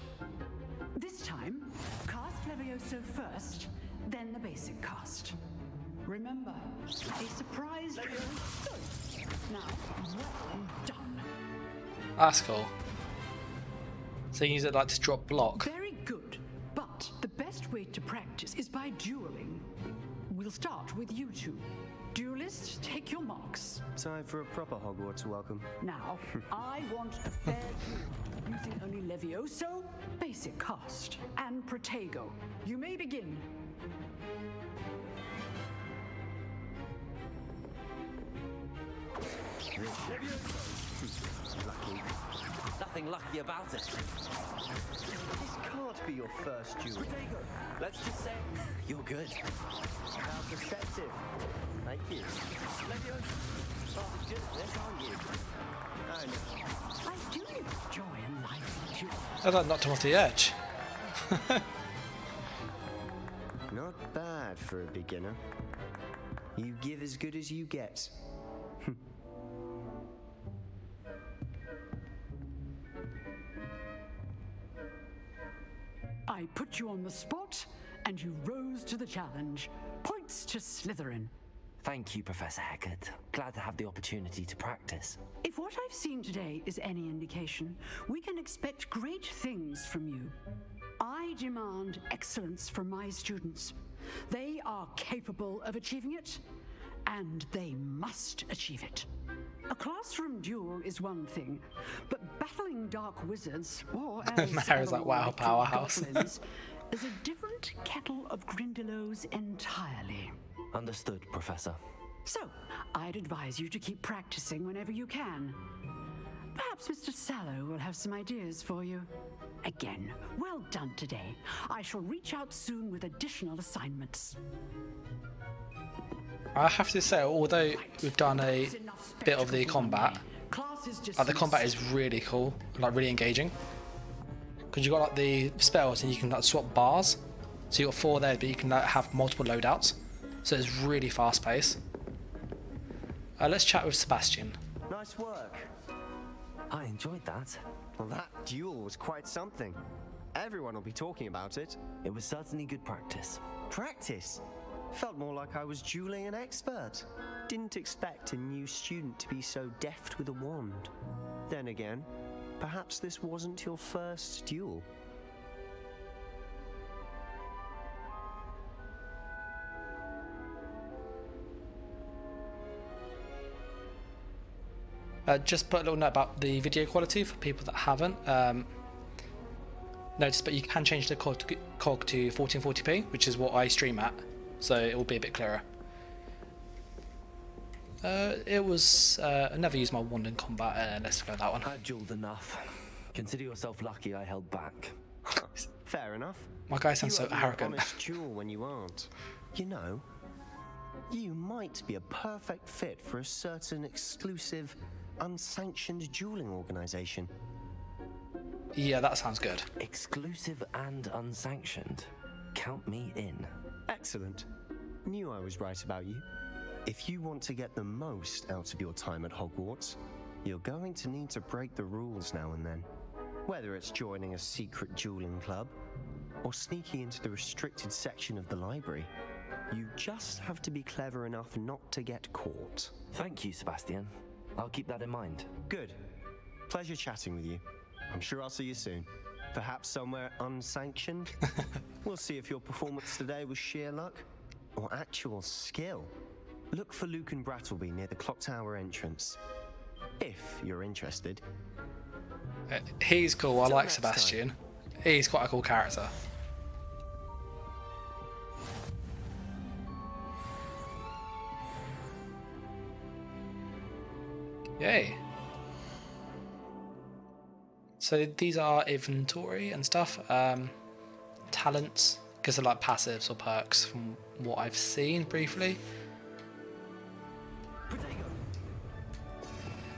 This time, cast Levioso first, then the basic cast. Remember, a surprise. Now, well done. That's cool. So you use it like to drop block. Very good, but the best way to practice is by dueling. We'll start with you two. Duelists, take your marks. Time for a proper Hogwarts welcome. Now, I want a fair duel, using only Levioso, basic cast, and Protego. You may begin. Lucky. Nothing lucky about it. This can't be your first duel. Let's just say you're good. How perceptive. Thank you. Levioso. Oh, good at this, aren't you? I know. I do enjoy a lively duel. I like knocked him off the edge. Not bad for a beginner. You give as good as you get. I put you on the spot, and you rose to the challenge. Points to Slytherin. Thank you, Professor Hecat. Glad to have the opportunity to practice. If what I've seen today is any indication, we can expect great things from you. I demand excellence from my students. They are capable of achieving it, and they must achieve it. A classroom duel is one thing, but battling dark wizards, or as Mary's like, wow, powerhouse. goblins, is a different kettle of Grindylows entirely. Understood, Professor. So, I'd advise you to keep practicing whenever you can. Perhaps Mr. Sallow will have some ideas for you. Again, well done today. I shall reach out soon with additional assignments. I have to say, although we've done a bit of the combat, the combat is really cool, like really engaging. Because you got like the spells and you can like swap bars. So you got 4 there, but you can like, have multiple loadouts. So it's really fast paced. Let's chat with Sebastian. Nice work. I enjoyed that. Well, that duel was quite something. Everyone will be talking about it. It was certainly good practice. Practice? Felt more like I was dueling an expert. Didn't expect a new student to be so deft with a wand. Then again, perhaps this wasn't your first duel. Just put a little note about the video quality for people that haven't noticed, but you can change the cog to 1440p, which is what I stream at, so it will be a bit clearer. It was I never used my wand in combat. Let's go that one. I dueled enough. Consider yourself lucky I held back. Fair enough. My guy sounds so You arrogant. a honest duel when you aren't. You know, you might be a perfect fit for a certain exclusive, unsanctioned dueling organization. Yeah, that sounds good. Exclusive and unsanctioned. Count me in. Excellent. Knew I was right about you. If you want to get the most out of your time at Hogwarts, you're going to need to break the rules now and then. Whether it's joining a secret dueling club, or sneaking into the restricted section of the library, you just have to be clever enough not to get caught. Thank you, Sebastian. I'll keep that in mind. Good. Pleasure chatting with you. I'm sure I'll see you soon. Perhaps somewhere unsanctioned? We'll see if your performance today was sheer luck or actual skill. Look for Luke and Brattleby near the clock tower entrance, if you're interested. He's cool. I Till like next Sebastian. He's quite a cool character. Yay. So these are inventory and stuff. Talents, because they're like passives or perks from what I've seen briefly.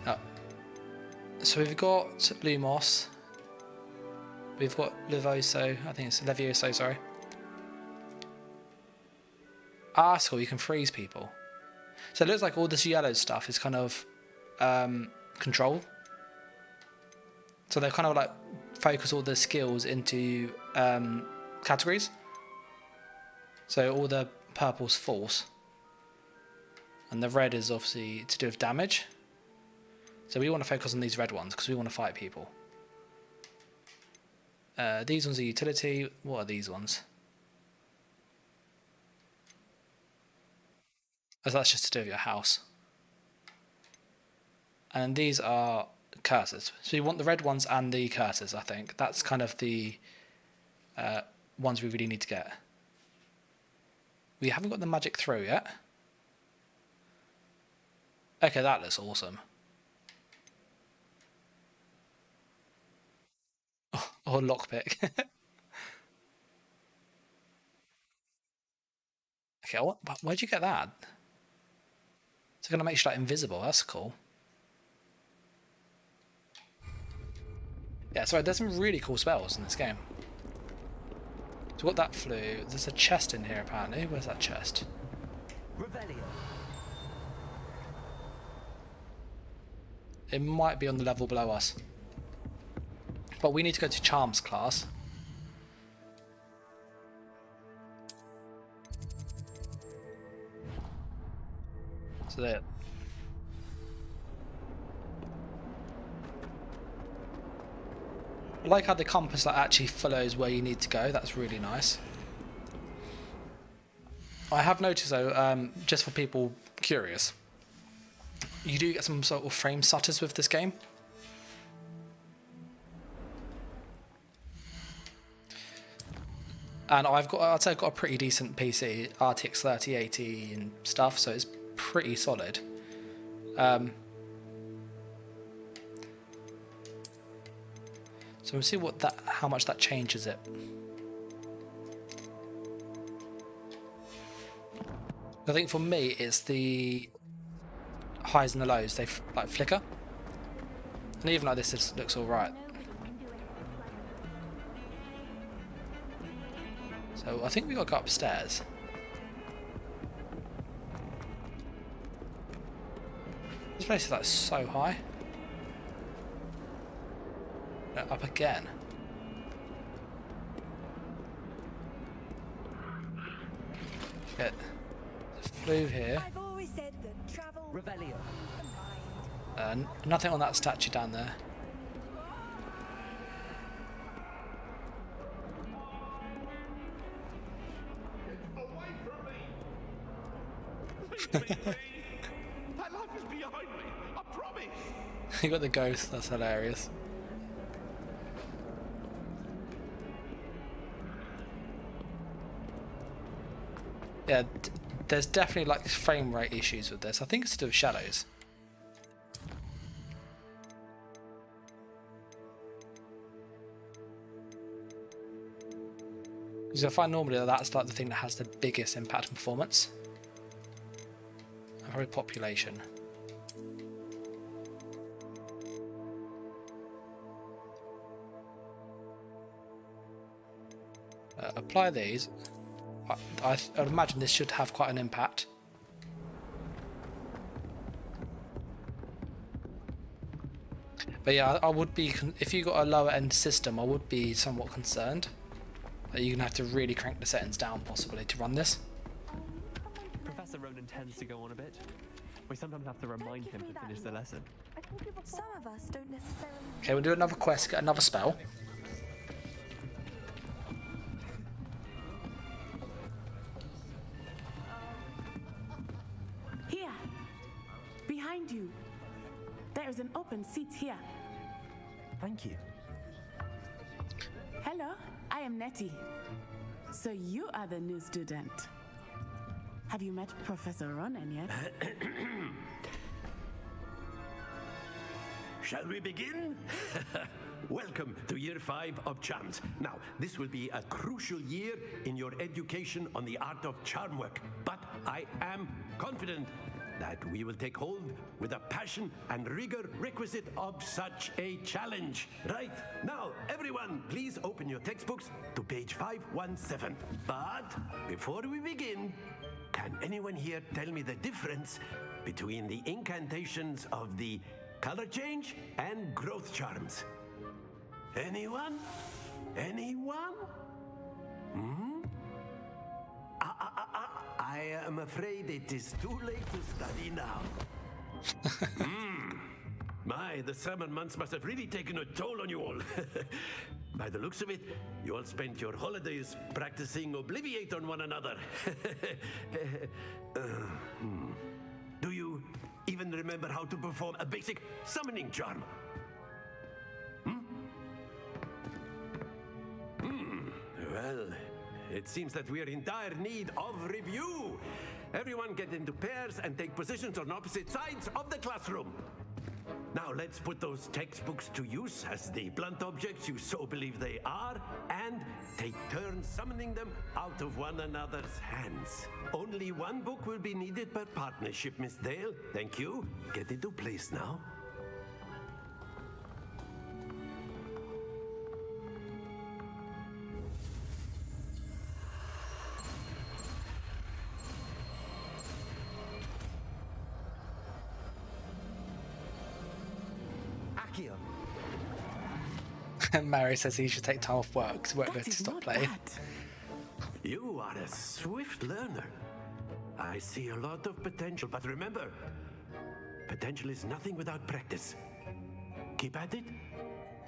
Oh. So we've got Lumos. We've got Levoso, I think it's Levioso, sorry. Ah, so you can freeze people. So it looks like all this yellow stuff is kind of control. So they kind of like focus all the skills into categories. So all the purple's force. And the red is obviously to do with damage. So we want to focus on these red ones because we want to fight people. These ones are utility. What are these ones? Oh, that's just to do with your house. And these are curses. So you want the red ones and the curses, I think. That's kind of the ones we really need to get. We haven't got the magic throw yet. Okay, that looks awesome. Or lockpick. Okay, where'd you get that? It's going to make you like invisible. That's cool. Yeah, sorry, there's some really cool spells in this game. So what that flew, there's a chest in here apparently. Where's that chest? Revelio. It might be on the level below us. But we need to go to Charms class. So there. I like how the compass like, actually follows where you need to go. That's really nice. I have noticed though, just for people curious, you do get some sort of frame stutters with this game. And I'd say I've got a pretty decent PC, RTX 3080 and stuff, so it's pretty solid. So we'll see how much that changes it. I think for me, it's the highs and the lows. They like flicker, and even like this looks all right. So I think we got to go upstairs. This place is like so high. No, up again. Get the flue here. I've always said that travel. Revelio. Nothing on that statue down there. That life is behind me, I promise. You got the ghost, that's hilarious. Yeah, there's definitely like frame rate issues with this. I think it's to do with shadows. Because I find normally that's like the thing that has the biggest impact on performance. And probably population. Apply these. I'd imagine this should have quite an impact. But yeah, I would be, if you got a lower end system, I would be somewhat concerned that you're going to have to really crank the settings down possibly to run this. Professor Ronan tends to go on a bit. We sometimes have to remind him to finish the lesson. Some of us don't necessarily. Okay, we'll do another quest, get another spell. Here, behind you. There is an open seat here. Thank you. Hello, I am Nettie. So you are the new student. Have you met Professor Ronan yet? Shall we begin? Welcome to Year 5 of Charms. Now, this will be a crucial year in your education on the art of charm work. But I am confident that we will take hold with the passion and rigor requisite of such a challenge. Right, now, everyone, please open your textbooks to page 517. But before we begin, can anyone here tell me the difference between the incantations of the color change and growth charms? Anyone? Anyone? I am afraid it is too late to study now. My, the summer months must have really taken a toll on you all. By the looks of it, you all spent your holidays practicing Obliviate on one another. Do you even remember how to perform a basic summoning charm? Well, it seems that we are in dire need of review. Everyone get into pairs and take positions on opposite sides of the classroom. Now let's put those textbooks to use as the blunt objects you so believe they are, and take turns summoning them out of one another's hands. Only one book will be needed per partnership, Miss Dale. Thank you. Get into place now. Mary says he should take time off work so won't be able to stop playing. You are a swift learner. I see a lot of potential, but remember, potential is nothing without practice. Keep at it.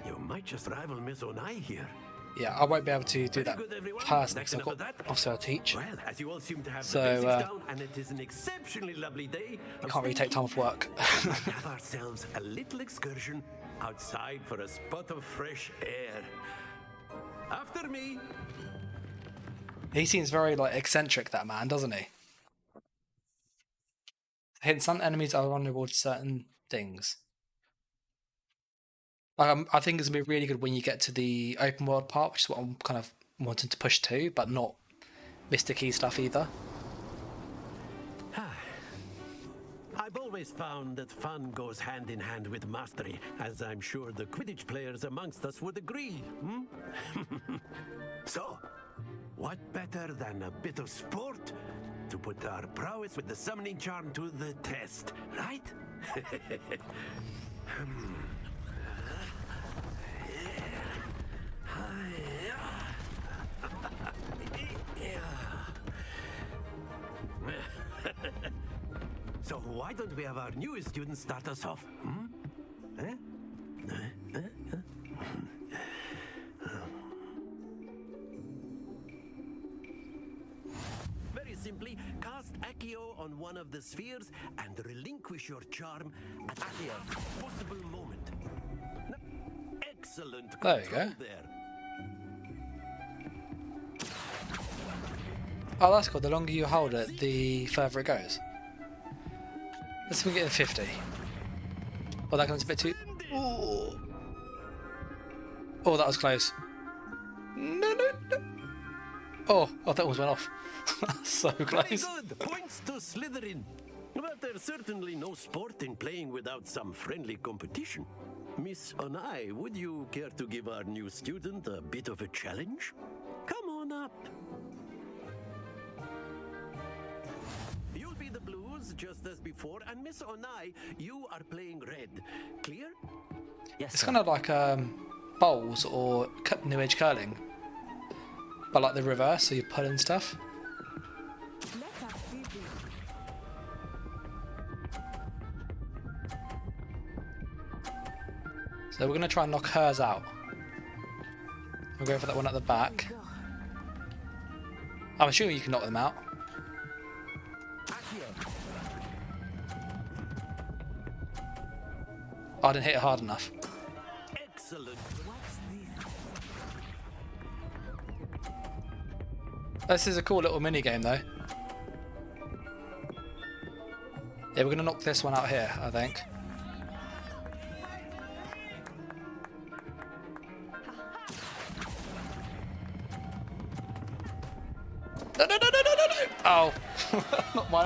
You might just rival Miss Onai here. Yeah, I won't be able to do that personally because I've got obviously I teach. Well, as you all seem to have so the basics down, and it is an exceptionally lovely day. I can't really take time off work. Have ourselves a little excursion outside for a spot of fresh air. After me. He seems very like eccentric, that man, doesn't he? Hint: some enemies are vulnerable to certain things. I think it's gonna be really good when you get to the open world part, which is what I'm kind of wanting to push to, but not mysticky stuff either. I've always found that fun goes hand in hand with mastery, as I'm sure the Quidditch players amongst us would agree. So, what better than a bit of sport to put our prowess with the summoning charm to the test, right? So why don't we have our newest student start us off? Very simply, cast Accio on one of the spheres and relinquish your charm at the possible moment. Excellent. There you go. There. Oh, that's cool. The longer you hold it, the further it goes. Let's see if we get a 50. Oh, that comes a bit too... Oh, that was close. No. Oh, that almost went off. So close. Very good. Points to Slytherin. But there's certainly no sport in playing without some friendly competition. Miss Onai, would you care to give our new student a bit of a challenge? Come on up. You'll be the blues just as before, and Miss Onai, you are playing red. Clear? Yes. It's kind of like bowls or New Age curling, but like the reverse, so you pull in stuff. So we're going to try and knock hers out. We'll go for that one at the back. I'm assuming you can knock them out. Oh, I didn't hit it hard enough. Excellent. This is a cool little mini game though. Yeah, we're going to knock this one out here, I think.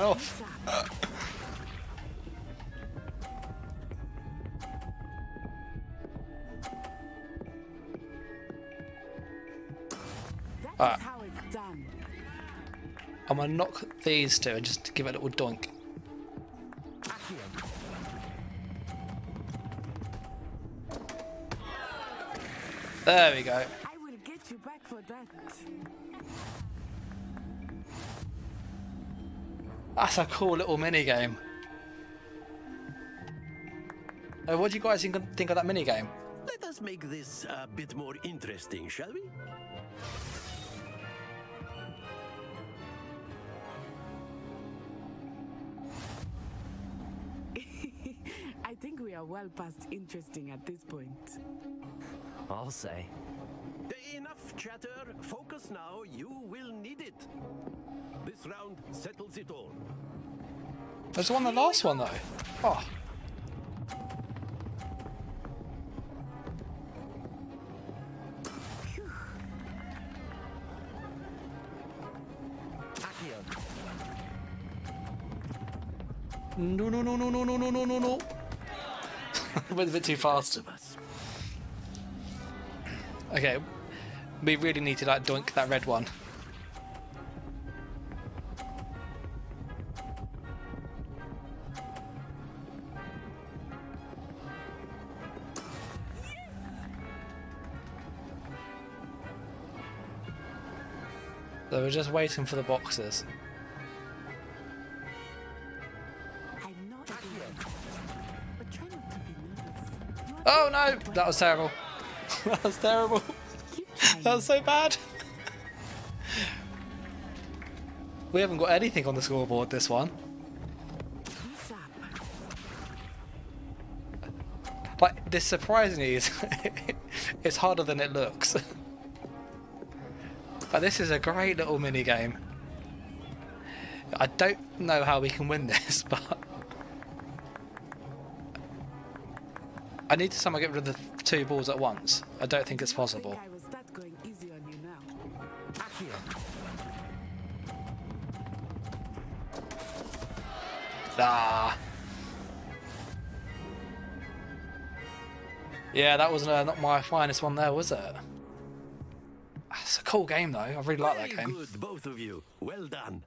off. Alright. How it's done. I'm gonna knock these two and just give it a little doink. There we go. I will get you back for that. That's a cool little mini game. What do you guys think of that mini game? Let us make this a bit more interesting, shall we? I think we are well past interesting at this point. I'll say. Enough chatter. Focus now. You will need it. This round settles it all. There's one the last one though. Oh. No, no, no, no, no, no, no, no, no, no. Went a bit too fast. Okay, we really need to like doink that red one. So we're just waiting for the boxes. Oh no! That was terrible. That was terrible. That was so bad. We haven't got anything on the scoreboard this one. Like, this surprisingly is it's harder than it looks. But this is a great little mini game. I don't know how we can win this, but I need to somehow get rid of the two balls at once. I don't think it's possible. I will start going easy on you now. Ah. Yeah, that was not my finest one there, was it? It's a cool game though. I really like that game. Very good, both of you. Well done.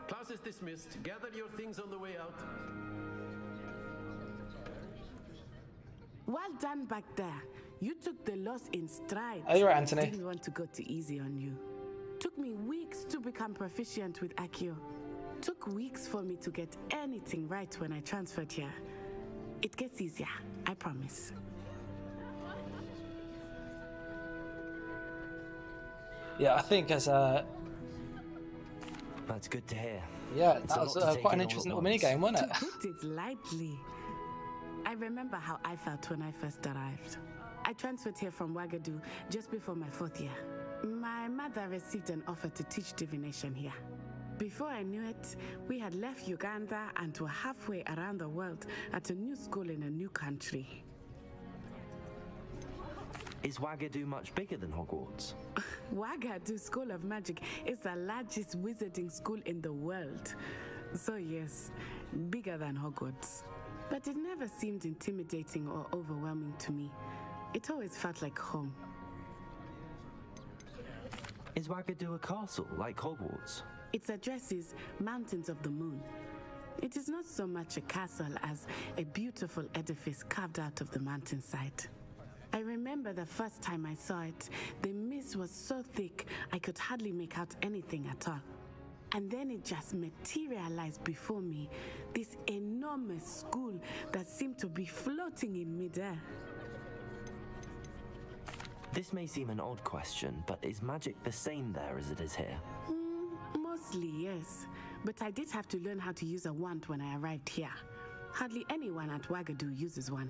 Class is dismissed. Gather your things on the way out. Well done back there. You took the loss in stride. Are you right, Anthony? Didn't want to go too easy on you. Took me weeks to become proficient with Accio. Took weeks for me to get anything right when I transferred here. It gets easier, I promise. Yeah, I think as a... That's good to hear. Yeah, It's that a was lot to take quite an in all interesting at little mini once. game, wasn't it? To put it lightly, I remember how I felt when I first arrived. I transferred here from Ouagadougou just before my 4th year. My mother received an offer to teach divination here. Before I knew it, we had left Uganda and were halfway around the world at a new school in a new country. Is Ouagadougou much bigger than Hogwarts? Ouagadougou School of Magic is the largest wizarding school in the world. So yes, bigger than Hogwarts. But it never seemed intimidating or overwhelming to me. It always felt like home. Is Ouagadougou a castle like Hogwarts? Its address is Mountains of the Moon. It is not so much a castle as a beautiful edifice carved out of the mountainside. I remember the first time I saw it, the mist was so thick I could hardly make out anything at all. And then it just materialized before me, this enormous school that seemed to be floating in midair. This may seem an odd question, but is magic the same there as it is here? Mostly, yes. But I did have to learn how to use a wand when I arrived here. Hardly anyone at Ouagadougou uses one.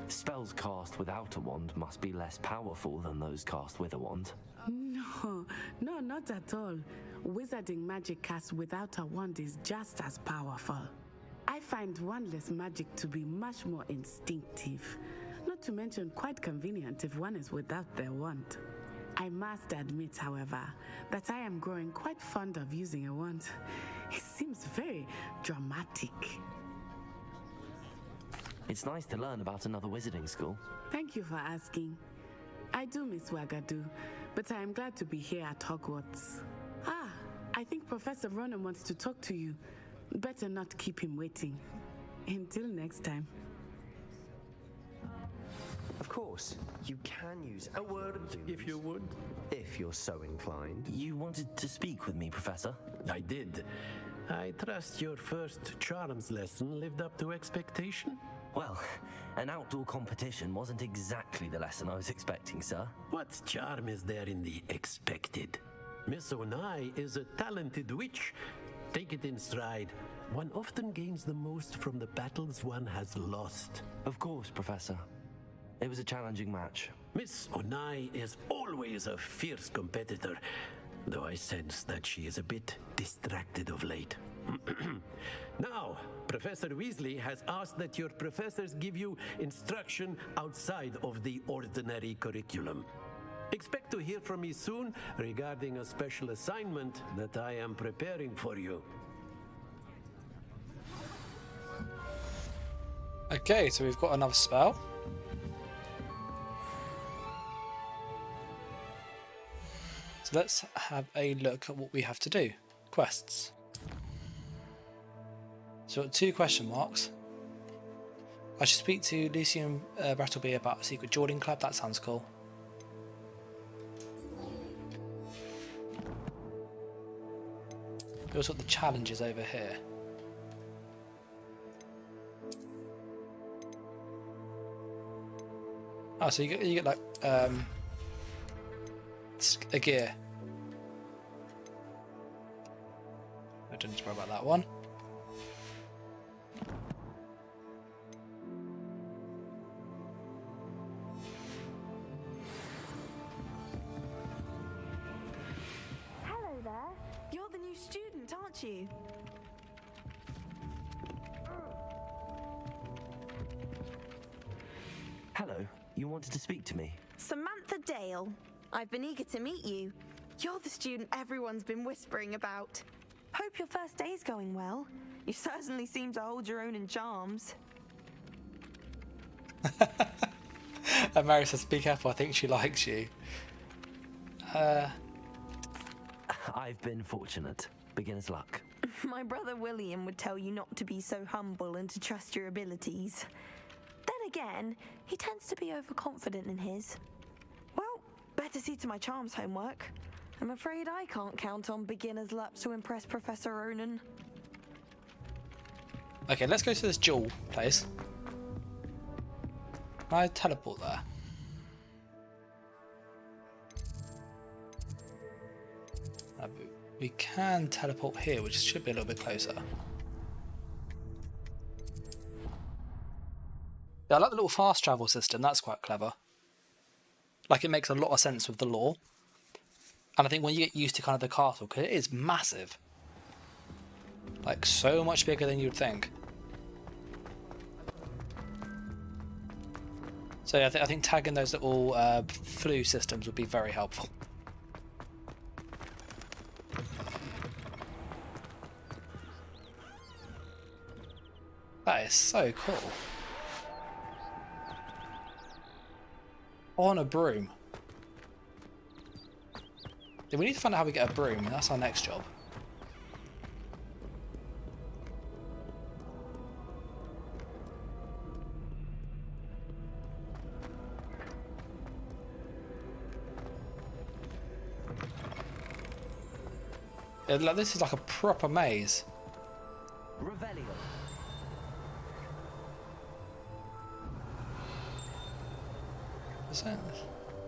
Spells cast without a wand must be less powerful than those cast with a wand. No, not at all. wizarding magic cast without a wand is just as powerful. I find wandless magic to be much more instinctive, not to mention quite convenient if one is without their wand. I must admit, however, that I am growing quite fond of using a wand. It seems very dramatic. It's nice to learn about another wizarding school. Thank you for asking. I do miss Wagadu, but I am glad to be here at Hogwarts. Ah, I think Professor Ronan wants to talk to you. Better not keep him waiting. Until next time. Of course, you can use a word if you would. If you're so inclined. You wanted to speak with me, Professor? I did. I trust your first charms lesson lived up to expectation? Well, an outdoor competition wasn't exactly the lesson I was expecting, sir. What charm is there in the expected? Miss Onai is a talented witch. Take it in stride. One often gains the most from the battles one has lost. Of course, Professor. It was a challenging match. Miss Onai is always a fierce competitor, though I sense that she is a bit distracted of late. Now, Professor Weasley has asked that your professors give you instruction outside of the ordinary curriculum. Expect to hear from me soon regarding a special assignment that I am preparing for you. Okay, so we've got another spell. So let's have a look at what we have to do. Quests. So we've got 2 question marks. I should speak to Lucian Brattleby about a secret Jordan club. That sounds cool. We also got the challenges over here. Oh, so you get like a gear. I didn't worry about that one. Hello there. You're the new student, aren't you? Hello, you wanted to speak to me? Samantha Dale. I've been eager to meet you. You're the student everyone's been whispering about. Hope your first day's going well. You certainly seem to hold your own in charms. And Mary says, be careful, I think she likes you. I've been fortunate. Beginner's luck. My brother William would tell you not to be so humble and to trust your abilities. Then again, he tends to be overconfident in his. Well, better see to my charms homework. I'm afraid I can't count on beginner's luck to impress Professor Ronan. Okay, let's go to this jewel place. Can I teleport there? We can teleport here, which should be a little bit closer. Yeah, I like the little fast travel system. That's quite clever. Like, it makes a lot of sense with the lore. And I think when you get used to kind of the castle, because it is massive. Like, so much bigger than you'd think. So yeah, I think tagging those little flu systems would be very helpful. That is so cool. On a broom. Yeah, we need to find out how we get a broom. That's our next job. Yeah, like, this is like a proper maze. Revelio.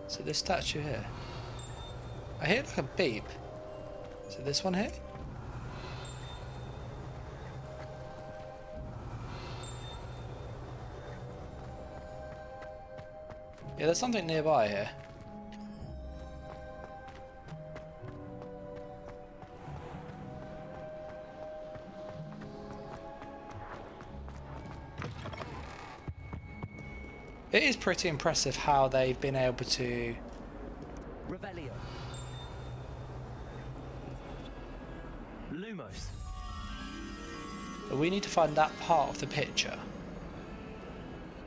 So this statue here. I hear like a beep. Is it this one here? Yeah, there's something nearby here. It is pretty impressive how they've been able to... Revelio. Lumos. We need to find that part of the picture.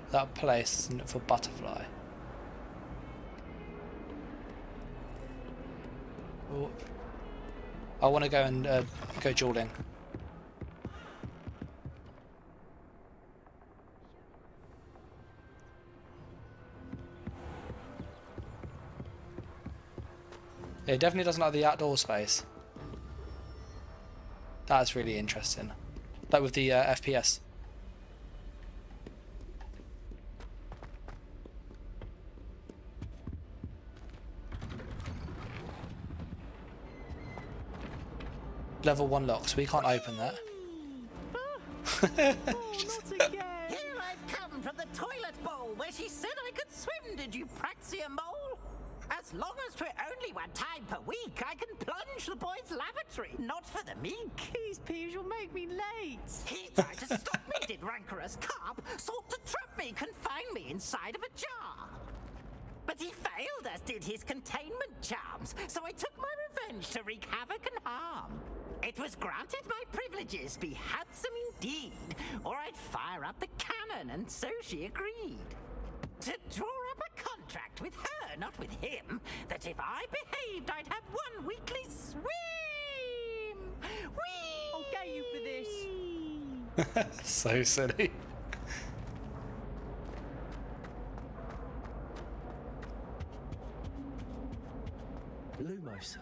That place for butterfly. Ooh. I want to go and go dueling. It definitely doesn't like the outdoor space. That's really interesting. Like with the FPS. Level 1 locks. We can't open that. Here I've come from the toilet bowl where she said I could swim, did you praxia mole? As long as 'twere only one time per week, I can plunge the boys' lavatory, not for the meek. These peeves will make me late. He tried to stop me, did rancorous carp, sought to trap me, confine me inside of a jar. But he failed, as did his containment charms, so I took my revenge to wreak havoc and harm. It was granted my privileges be handsome indeed, or I'd fire up the cannon, and so she agreed. To draw up a contract with her, not with him, that if I behaved, I'd have one weekly swim. Whee! I'll get you for this. So silly. Lumos.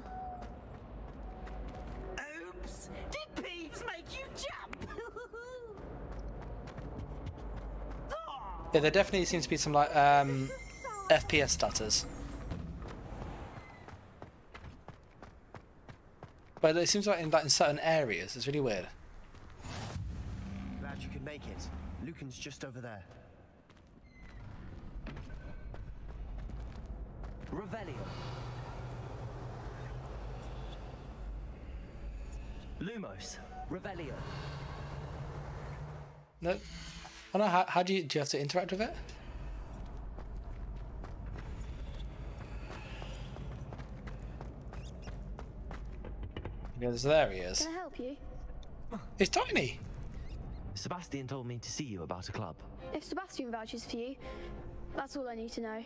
Oops! Did peeves make you jump? Yeah, there definitely seems to be some like FPS stutters. But it seems like in certain areas, it's really weird. Glad you could make it. Lucan's just over there. Revelio. Lumos. Revelio. No. I don't know, how do you have to interact with it? Yeah, there he is. Can I help you? It's tiny. Sebastian told me to see you about a club. If Sebastian vouches for you, that's all I need to know.